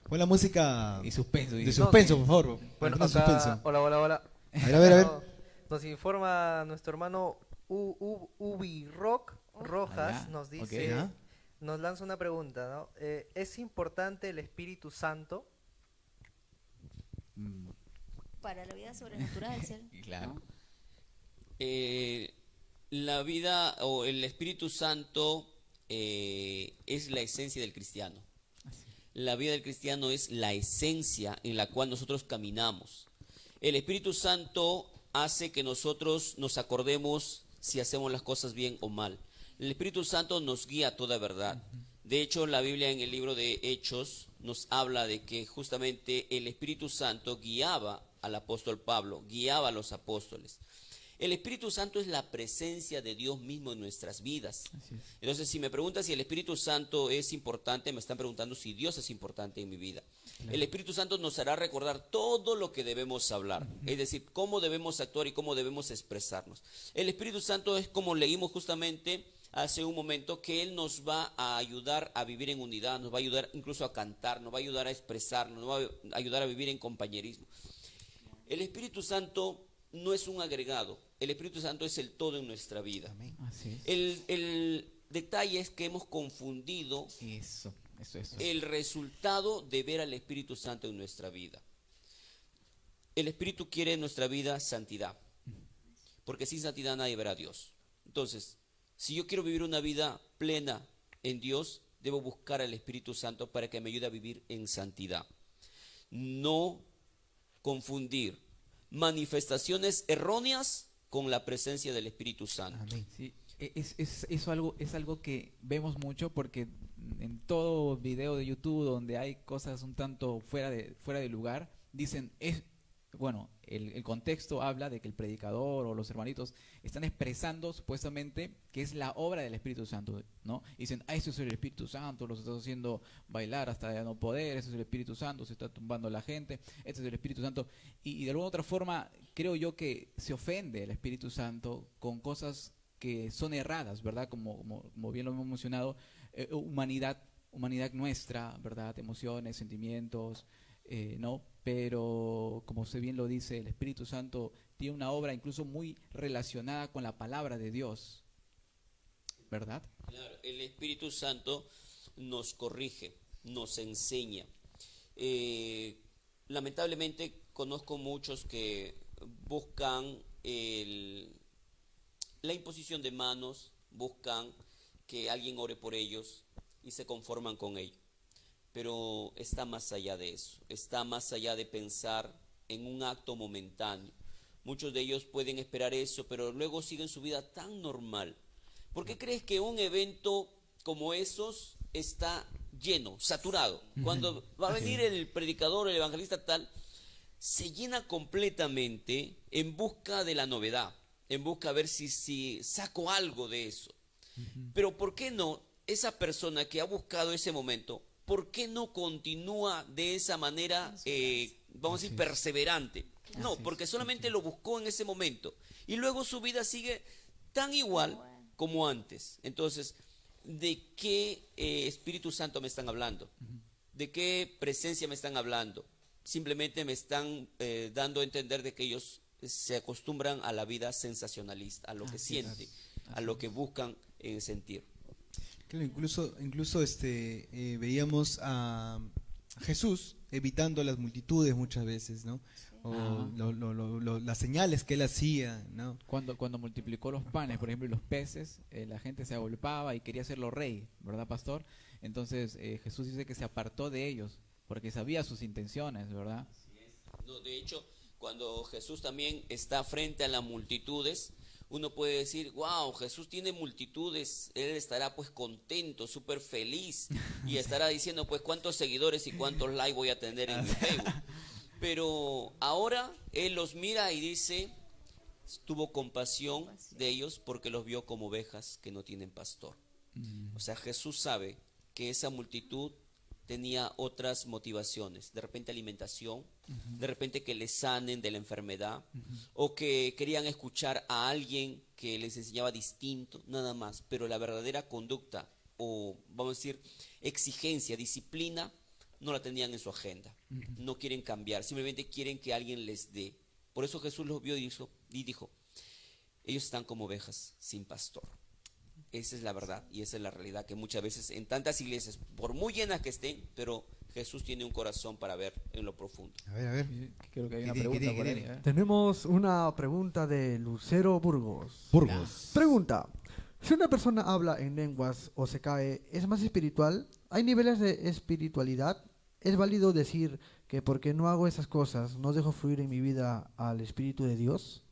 Pon la música Y suspenso. de dice. suspenso, por favor. Bueno, Pongan acá, suspenso. hola. A ver, a ver. Nos informa nuestro hermano Ubi Rock Rojas, Allá. nos dice, Ok. Ya. nos lanza una pregunta, ¿no? ¿Es importante el Espíritu Santo? para la vida sobrenatural, ¿cierto? Claro. ¿No? La vida o el Espíritu Santo es la esencia del cristiano. La vida del cristiano es la esencia en la cual nosotros caminamos. El Espíritu Santo hace que nosotros nos acordemos si hacemos las cosas bien o mal. El Espíritu Santo nos guía a toda verdad. De hecho, la Biblia en el libro de Hechos nos habla de que justamente el Espíritu Santo guiaba al apóstol Pablo, guiaba a los apóstoles. El Espíritu Santo es la presencia de Dios mismo en nuestras vidas. Así es. Entonces, si me preguntan si el Espíritu Santo es importante, me están preguntando si Dios es importante en mi vida. El Espíritu Santo nos hará recordar todo lo que debemos hablar, es decir, cómo debemos actuar y cómo debemos expresarnos. El Espíritu Santo es, como leímos justamente hace un momento, que Él nos va a ayudar a vivir en unidad, nos va a ayudar incluso a cantar, nos va a ayudar a expresarnos, nos va a ayudar a vivir en compañerismo. El Espíritu Santo no es un agregado, el Espíritu Santo es el todo en nuestra vida. Así es. El detalle es que hemos confundido Eso. el resultado de ver al Espíritu Santo en nuestra vida. El Espíritu quiere en nuestra vida santidad, porque sin santidad nadie verá a Dios. Entonces, si yo quiero vivir una vida plena en Dios, debo buscar al Espíritu Santo para que me ayude a vivir en santidad. No confundir manifestaciones erróneas con la presencia del Espíritu Santo. Amén. Sí, es algo que vemos mucho porque en todo video de YouTube donde hay cosas un tanto fuera de lugar, dicen, el contexto habla de que el predicador o los hermanitos están expresando supuestamente que es la obra del Espíritu Santo, ¿no? Y dicen, eso es el Espíritu Santo, los está haciendo bailar hasta ya no poder, eso es el Espíritu Santo, se está tumbando la gente, este es el Espíritu Santo. Y de alguna otra forma creo yo que se ofende el Espíritu Santo con cosas que son erradas, ¿verdad? Como bien lo hemos mencionado, humanidad nuestra, ¿verdad? Emociones, sentimientos, ¿no? Pero como usted bien lo dice, el Espíritu Santo tiene una obra incluso muy relacionada con la palabra de Dios, ¿verdad? Claro, el Espíritu Santo nos corrige, nos enseña. Lamentablemente conozco muchos que buscan la imposición de manos, buscan que alguien ore por ellos y se conforman con ello. Pero está más allá de eso, está más allá de pensar en un acto momentáneo. Muchos de ellos pueden esperar eso, pero luego siguen su vida tan normal. ¿Por qué crees que un evento como esos está lleno, saturado? Cuando va a venir el predicador, el evangelista tal, se llena completamente en busca de la novedad, en busca de ver si saco algo de eso. Pero ¿por qué no esa persona que ha buscado ese momento, por qué no continúa de esa manera, vamos a decir, perseverante? No, porque solamente lo buscó en ese momento y luego su vida sigue tan igual como antes. Entonces, ¿de qué Espíritu Santo me están hablando? ¿De qué presencia me están hablando? Simplemente me están dando a entender de que ellos se acostumbran a la vida sensacionalista, a lo que sienten, a lo que buscan sentir. Claro, incluso veíamos a Jesús evitando las multitudes muchas veces, ¿no? O las señales que él hacía, ¿no? Cuando multiplicó los panes, por ejemplo, y los peces, la gente se agolpaba y quería hacerlo rey, ¿verdad, pastor? Entonces Jesús dice que se apartó de ellos porque sabía sus intenciones, ¿verdad? No, de hecho, cuando Jesús también está frente a las multitudes, uno puede decir, wow, Jesús tiene multitudes, Él estará pues contento, súper feliz, y estará diciendo pues cuántos seguidores y cuántos likes voy a tener en mi Facebook. Pero ahora Él los mira y dice, tuvo compasión de ellos porque los vio como ovejas que no tienen pastor. O sea, Jesús sabe que esa multitud tenía otras motivaciones, de repente alimentación, de repente que les sanen de la enfermedad, o que querían escuchar a alguien que les enseñaba distinto, nada más. Pero la verdadera conducta, o vamos a decir, exigencia, disciplina, no la tenían en su agenda. No quieren cambiar, simplemente quieren que alguien les dé. Por eso Jesús los vio y dijo, ellos están como ovejas sin pastor. Esa es la verdad y esa es la realidad, que muchas veces en tantas iglesias, por muy llenas que estén, pero Jesús tiene un corazón para ver en lo profundo. A ver. Creo que hay una ¿Qué pregunta tiene? por ¿Qué ahí. tiene? ¿eh? Tenemos una pregunta de Lucero Burgos. Burgos. Pregunta: si una persona habla en lenguas o se cae, ¿es más espiritual? ¿Hay niveles de espiritualidad? ¿Es válido decir que porque no hago esas cosas no dejo fluir en mi vida al Espíritu de Dios?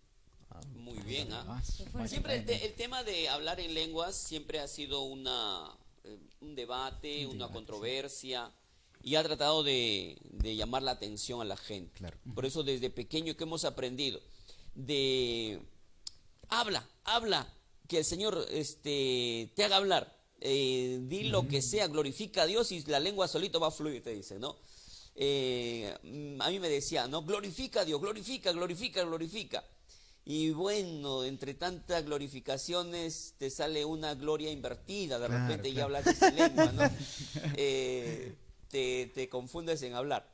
Muy bien, ¿ah? Ah, Siempre el tema de hablar en lenguas siempre ha sido un debate, una controversia, y ha tratado de llamar la atención a la gente. Claro. Por eso desde pequeño que hemos aprendido de habla, que el Señor te haga hablar, di lo que sea, glorifica a Dios y la lengua solito va a fluir, te dice, ¿no? A mí me decía, no, glorifica a Dios, glorifica. Y bueno, entre tantas glorificaciones te sale una gloria invertida, de Claro, repente ya claro. hablas en lengua, ¿no? Te confundes en hablar.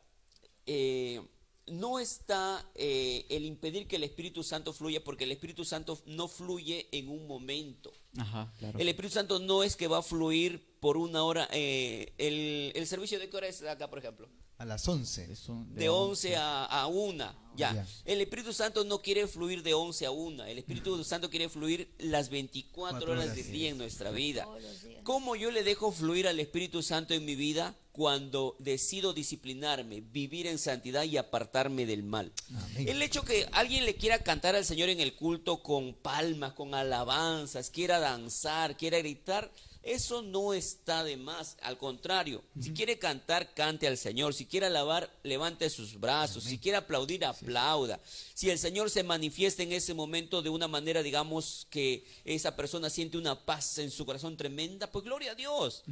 No está el impedir que el Espíritu Santo fluya, porque el Espíritu Santo no fluye en un momento. Ajá, claro. El Espíritu Santo no es que va a fluir por una hora. El servicio de qué hora es acá, por ejemplo? A las 11. De 11 a 1. Ya. Ya. El Espíritu Santo no quiere fluir de 11 a 1. El Espíritu Santo quiere fluir las 24 horas del día en nuestra vida. Todos los días. ¿Cómo yo le dejo fluir al Espíritu Santo en mi vida? Cuando decido disciplinarme, vivir en santidad y apartarme del mal. Amén. El hecho que alguien le quiera cantar al Señor en el culto con palmas, con alabanzas, quiera danzar, quiera gritar, eso no está de más. Al contrario, si quiere cantar, cante al Señor. Si quiere alabar, levante sus brazos. Si quiere aplaudir, aplauda. Si el Señor se manifiesta en ese momento de una manera, digamos, que esa persona siente una paz en su corazón tremenda, pues gloria a Dios.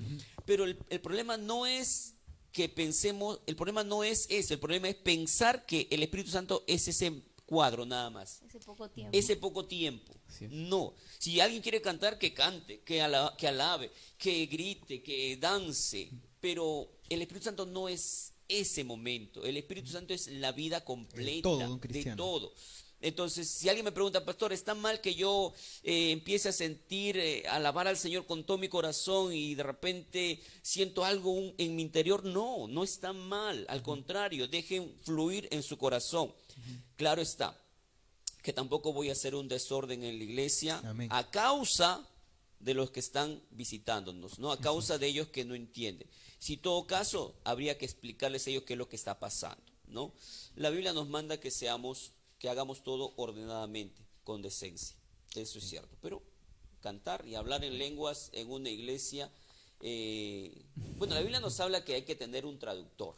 Pero el problema no es que pensemos, el problema no es ese, el problema es pensar que el Espíritu Santo es ese cuadro nada más. Ese poco tiempo. Ese poco tiempo. Sí. No. Si alguien quiere cantar, que cante, que alabe, que grite, que dance. Pero el Espíritu Santo no es ese momento. El Espíritu Santo es la vida completa todo de un de cristiano. todo. Entonces, si alguien me pregunta, pastor, ¿está mal que yo empiece a sentir, alabar al Señor con todo mi corazón y de repente siento algo en mi interior? No, no está mal. Al contrario, dejen fluir en su corazón. Claro está, que tampoco voy a hacer un desorden en la iglesia. Amén. A causa de los que están visitándonos, ¿no? A causa de ellos que no entienden. Si en todo caso, habría que explicarles a ellos qué es lo que está pasando, ¿no? La Biblia nos manda que hagamos todo ordenadamente, con decencia. Eso es cierto. Pero cantar y hablar en lenguas en una iglesia, bueno, la Biblia nos habla que hay que tener un traductor.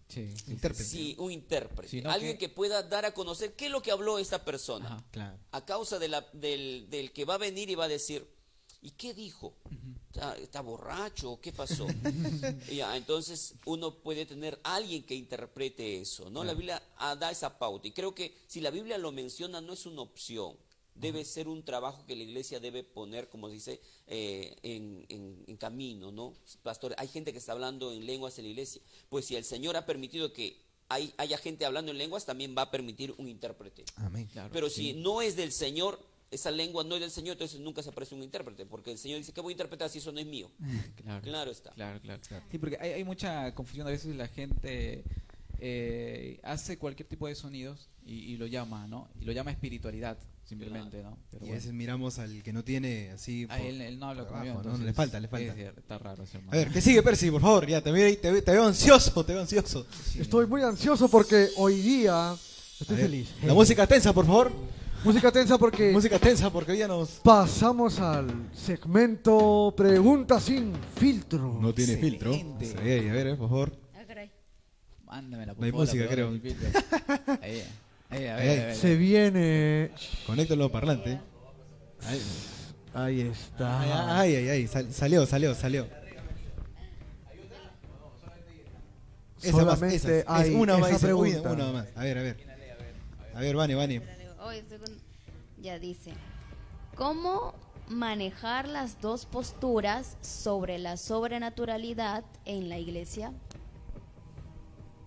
Sí, Intérprete. Sí, un intérprete. Sí, ¿no? Alguien que pueda dar a conocer qué es lo que habló esta persona. Ajá. Claro. A causa del que va a venir y va a decir, ¿y qué dijo? ¿Está borracho? ¿Qué pasó? Ya, entonces uno puede tener alguien que interprete eso, ¿no? La Biblia da esa pauta. Y creo que si la Biblia lo menciona, no es una opción. Debe ser un trabajo que la iglesia debe poner, como se dice, en camino, ¿no? Pastor, hay gente que está hablando en lenguas en la iglesia. Pues si el Señor ha permitido que haya gente hablando en lenguas, también va a permitir un intérprete. Amén. Claro, Pero sí. si no es del Señor, esa lengua no es del Señor, entonces nunca se aparece un intérprete, porque el Señor dice, ¿qué voy a interpretar si eso no es mío? Claro, Claro está. Claro. Sí, porque hay mucha confusión. A veces la gente hace cualquier tipo de sonidos y lo llama, ¿no? Y lo llama espiritualidad, simplemente, ¿no? Pero Y a bueno, veces miramos al que no tiene así. a él no habla por como yo, abajo, ¿no? entonces Le falta. está raro ese hermano. A ver, ¿qué sigue, Percy? Por favor, ya, te veo ansioso, te veo ansioso. Sí. Estoy muy ansioso porque hoy día estoy A ver, feliz. La música tensa, por favor. Música tensa porque Música tensa, porque hoy ya nos... pasamos al segmento Preguntas sin filtro. No tiene Excelente. filtro. Sí, a ver, por favor. Ah, caray. Mándamela, por No hay favor, música, la creo. pregunta del filtro. Ahí, a ver. Se viene. Conéctalo al parlante. Ahí, Ahí está. ay. Salió. Solamente hay una esa más, dice, pregunta. una más. A ver. A ver, Vane. Hoy estoy ya dice, ¿cómo manejar las dos posturas sobre la sobrenaturalidad en la iglesia?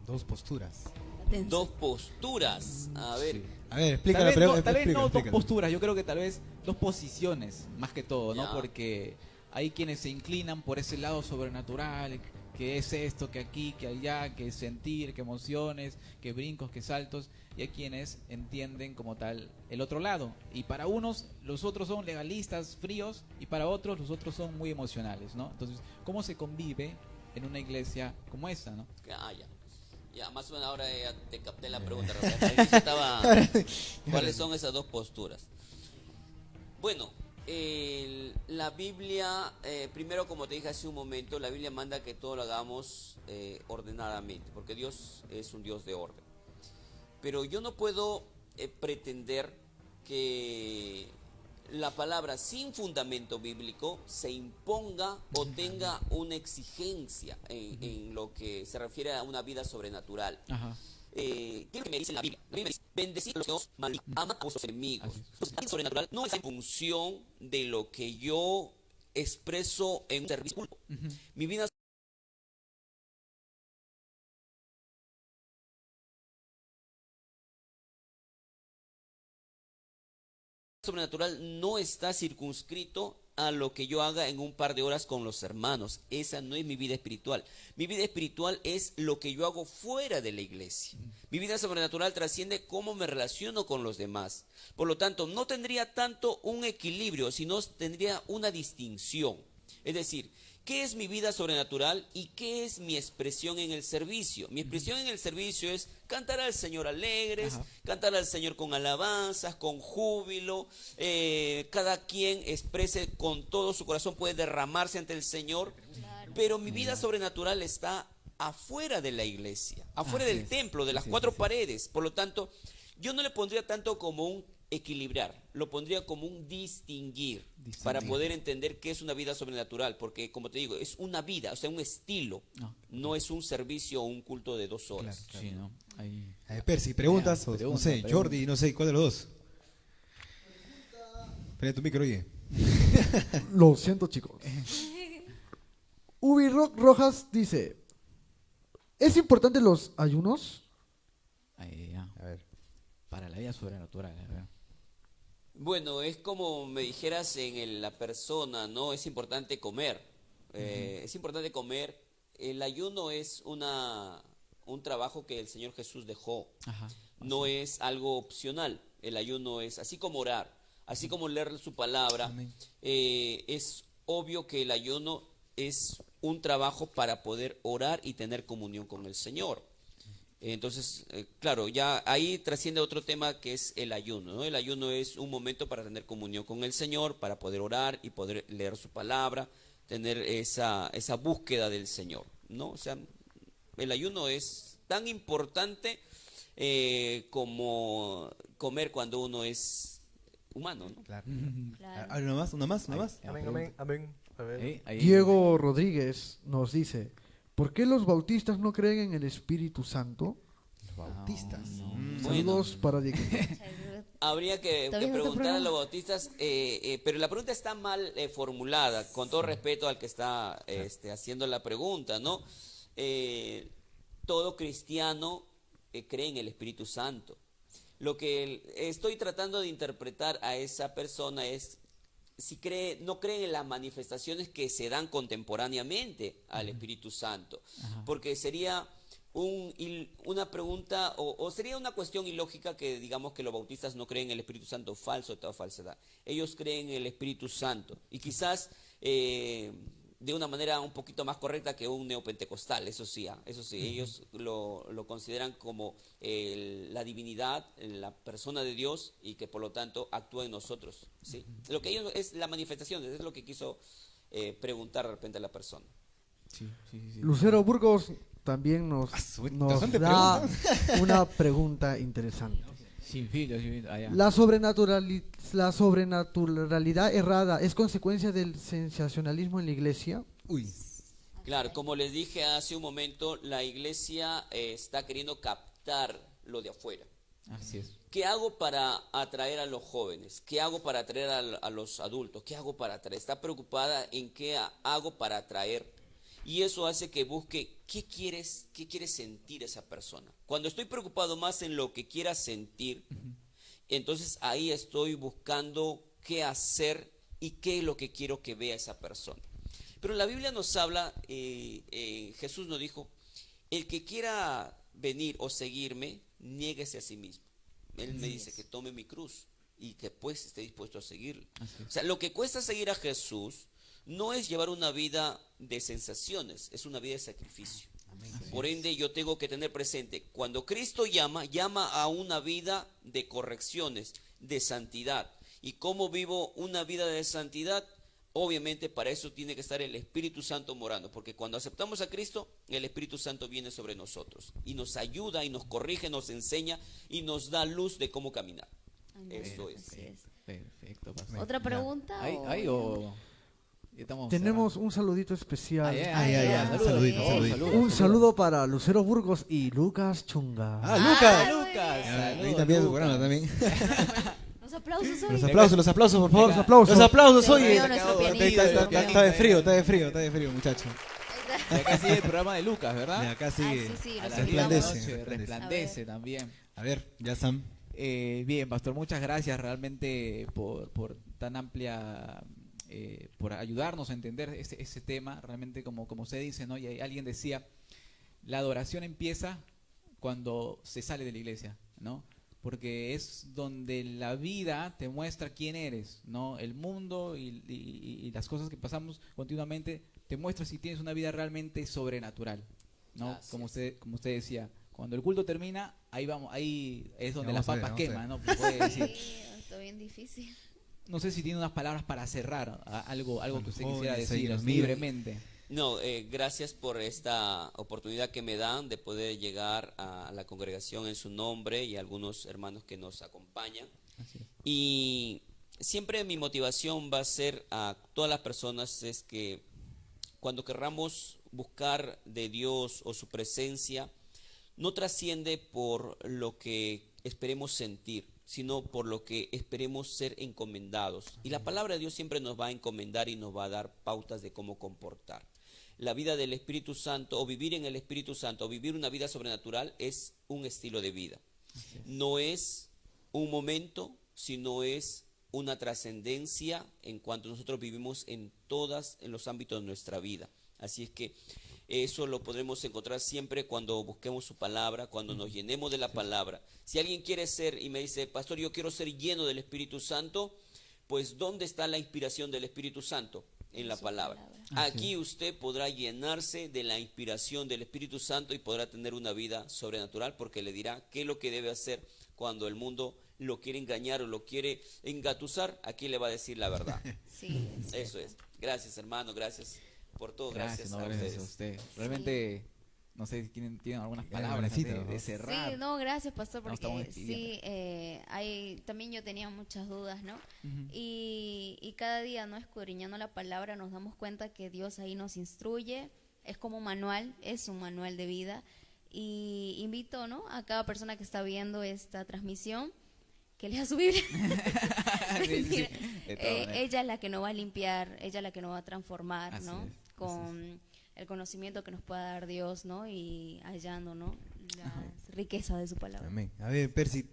Dos posturas. Atención. Dos posturas. A ver, A ver, explica Tal la vez, pregunta. no, tal vez no dos explícala. posturas, yo creo que tal vez dos posiciones, más que todo, ¿no? Ya. Porque hay quienes se inclinan por ese lado sobrenatural, que es esto, que aquí, que allá, que sentir, que emociones, que brincos, que saltos, y hay quienes entienden como tal el otro lado. Y para unos, los otros son legalistas, fríos, y para otros, los otros son muy emocionales, ¿no? Entonces, ¿cómo se convive en una iglesia como esta, ¿no? Ya. Ya, más o menos ahora ya te capté la pregunta. Rafael. Al inicio estaba, ¿cuáles son esas dos posturas? Bueno, la Biblia, primero como te dije hace un momento, la Biblia manda que todo lo hagamos ordenadamente, porque Dios es un Dios de orden. Pero yo no puedo pretender que la palabra sin fundamento bíblico se imponga o tenga una exigencia en lo que se refiere a una vida sobrenatural. Ajá. ¿Qué es lo que me dice la Biblia? La Biblia me dice, bendecid a los que os maldigan, ama a vuestros enemigos. Entonces, la vida sobrenatural no es en función de lo que yo expreso en un servicio público. Mi vida sobrenatural no está circunscrito a lo que yo haga en un par de horas con los hermanos. Esa no es mi vida espiritual. Mi vida espiritual es lo que yo hago fuera de la iglesia. Mi vida sobrenatural trasciende cómo me relaciono con los demás. Por lo tanto, no tendría tanto un equilibrio, sino tendría una distinción. Es decir, ¿qué es mi vida sobrenatural y qué es mi expresión en el servicio? Mi expresión en el servicio es cantar al Señor alegres, cantar al Señor con alabanzas, con júbilo. Cada quien exprese con todo su corazón, puede derramarse ante el Señor. Pero mi vida sobrenatural está afuera de la iglesia, afuera del templo, de las cuatro paredes. Por lo tanto, yo no le pondría tanto como un equilibrar, lo pondría como un distinguir, para poder entender qué es una vida sobrenatural, porque como te digo, es una vida, o sea, un estilo, no es un servicio o un culto de 2 horas. Sí, ¿no? Ahí. Percy, preguntas, Ya, no sé, pregunta. Jordi, no sé, ¿cuál de los dos? Prende tu micro, oye. Lo siento, chicos. Ubi Rojas dice, ¿es importante los ayunos? Ahí, ya. A ver. Para la vida sobrenatural, a ver. Bueno, es como me dijeras en la persona, ¿no? Es importante comer. Es importante comer. El ayuno es un trabajo que el Señor Jesús dejó. Ajá. No es algo opcional. El ayuno es así como orar, así como leer su palabra. Es obvio que el ayuno es un trabajo para poder orar y tener comunión con el Señor. Entonces, claro, ya ahí trasciende otro tema que es el ayuno, ¿no? El ayuno es un momento para tener comunión con el Señor, para poder orar y poder leer su palabra, tener esa búsqueda del Señor, ¿no? O sea, el ayuno es tan importante como comer cuando uno es humano, ¿no? Claro. Claro. A ver, una más. Amén. A ver. Ahí. Diego Rodríguez nos dice, ¿por qué los bautistas no creen en el Espíritu Santo? Los bautistas. Saludos para Diego. Habría que Todavía no te preguntar a pruebo. los bautistas, pero la pregunta está mal formulada, con todo respeto al que está haciendo la pregunta, ¿no? Todo cristiano cree en el Espíritu Santo. Lo que estoy tratando de interpretar a esa persona es si no creen en las manifestaciones que se dan contemporáneamente al Espíritu Santo, porque sería una pregunta o sería una cuestión ilógica que digamos que los bautistas no creen en el Espíritu Santo, falso, toda falsedad. Ellos creen en el Espíritu Santo y quizás de una manera un poquito más correcta que un neopentecostal, eso sí, ellos lo consideran como la divinidad, la persona de Dios y que por lo tanto actúa en nosotros, ¿sí? Lo que ellos es la manifestación, es lo que quiso preguntar de repente a la persona. Sí. Lucero Burgos también nos bastante da una pregunta interesante. Sin filtro, allá. ¿La sobrenaturalidad errada es consecuencia del sensacionalismo en la iglesia? Uy. Claro, como les dije hace un momento, la iglesia está queriendo captar lo de afuera. Así es. ¿Qué hago para atraer a los jóvenes? ¿Qué hago para atraer a los adultos? ¿Qué hago para atraer? Está preocupada en qué hago para atraer. Y eso hace que busque qué quiere sentir esa persona. Cuando estoy preocupado más en lo que quiera sentir, entonces ahí estoy buscando qué hacer y qué es lo que quiero que vea esa persona. Pero la Biblia nos habla, Jesús nos dijo, el que quiera venir o seguirme, niéguese a sí mismo. Él me dice que tome mi cruz y que pues esté dispuesto a seguirle. O sea, lo que cuesta seguir a Jesús no es llevar una vida de sensaciones, es una vida de sacrificio. Por ende, yo tengo que tener presente, cuando Cristo llama a una vida de correcciones, de santidad. ¿Y cómo vivo una vida de santidad? Obviamente para eso tiene que estar el Espíritu Santo morando, porque cuando aceptamos a Cristo, el Espíritu Santo viene sobre nosotros y nos ayuda y nos corrige, nos enseña y nos da luz de cómo caminar. Esto es. Perfecto, pastor. ¿Otra pregunta? ¿Hay o estamos Tenemos un saludito especial. Saludito. Un saludo para Lucero Burgos y Lucas Chunga. Lucas. Lucas. Ahí también su programa también. Los aplausos hoy. Los aplausos, por favor. Los aplausos. Hoy. Se olvidó nuestro pianista. Está de frío, muchacho. Y acá sigue el programa de Lucas, ¿verdad? Y acá sigue. Sí, A los las olvidamos. 10 de la noche, resplandece también. A ver, ya Sam. Bien, pastor, muchas gracias realmente por tan amplia, por ayudarnos a entender ese tema. Realmente, como usted dice, ¿no? Y alguien decía, la adoración empieza cuando se sale de la iglesia, ¿no? Porque es donde la vida te muestra quién eres, ¿no? El mundo y las cosas que pasamos continuamente te muestra si tienes una vida realmente sobrenatural, ¿no? Como usted decía, cuando el culto termina, ahí es donde las papas queman, ¿no? Puede decir. Sí, está bien difícil. No sé si tiene unas palabras para cerrar, algo que usted quisiera jóvenes, decir ellos, libremente. No, gracias por esta oportunidad que me dan de poder llegar a la congregación en su nombre y a algunos hermanos que nos acompañan. Así es. Y siempre mi motivación va a ser a todas las personas es que cuando querramos buscar de Dios o su presencia, no trasciende por lo que esperemos sentir, sino por lo que esperemos ser encomendados. Y la palabra de Dios siempre nos va a encomendar y nos va a dar pautas de cómo comportar. La vida del Espíritu Santo o vivir en el Espíritu Santo o vivir una vida sobrenatural es un estilo de vida. No es un momento, sino es una trascendencia en cuanto nosotros vivimos en los ámbitos de nuestra vida. Así es que eso lo podremos encontrar siempre cuando busquemos su palabra, cuando nos llenemos de la palabra. Si alguien quiere ser y me dice, pastor, yo quiero ser lleno del Espíritu Santo, pues ¿dónde está la inspiración del Espíritu Santo? En la palabra. Aquí usted podrá llenarse de la inspiración del Espíritu Santo y podrá tener una vida sobrenatural porque le dirá qué es lo que debe hacer cuando el mundo lo quiere engañar o lo quiere engatusar. Aquí le va a decir la verdad. Sí, eso es. Gracias, hermano, gracias por todo. Gracias, Gracias a usted. Realmente, no sé si tienen algunas palabras de cerrar. Sí, no, gracias, pastor, No, estamos porque sí, también yo tenía muchas dudas, ¿no? Y cada día, ¿no? Escudriñando la palabra, nos damos cuenta que Dios ahí nos instruye, es como un manual, es un manual de vida. Y invito, ¿no? A cada persona que está viendo esta transmisión que lea su Biblia. Sí. Ella es la que nos va a limpiar, ella es la que nos va a transformar, Así ¿no? es, Con el conocimiento que nos pueda dar Dios, ¿no? Y hallando, ¿no? La riqueza de su palabra. Amén. A ver, Percy.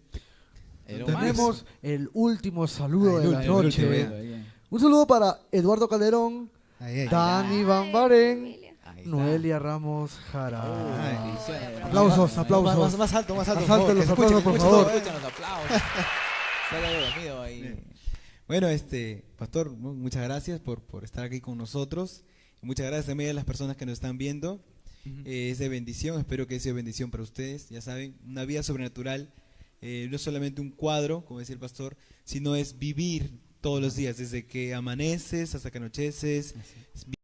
Tenemos el último saludo de la el noche. último, Un saludo para Eduardo Calderón, Ahí. Dani Van Baren, Emilia. Ahí está. Noelia Ramos Jara. Bendiciones. Aplausos. Más alto, Más por alto favor, los que se aplausos, escuche, por que se favor. escuche. Escuchan los aplausos. Sale dormido ahí. Bueno, pastor, muchas gracias por estar aquí con nosotros. Muchas gracias también a las personas que nos están viendo. Es de bendición, espero que sea bendición para ustedes. Ya saben, una vida sobrenatural no es solamente un cuadro, como decía el pastor, sino es vivir todos los días, desde que amaneces hasta que anocheces.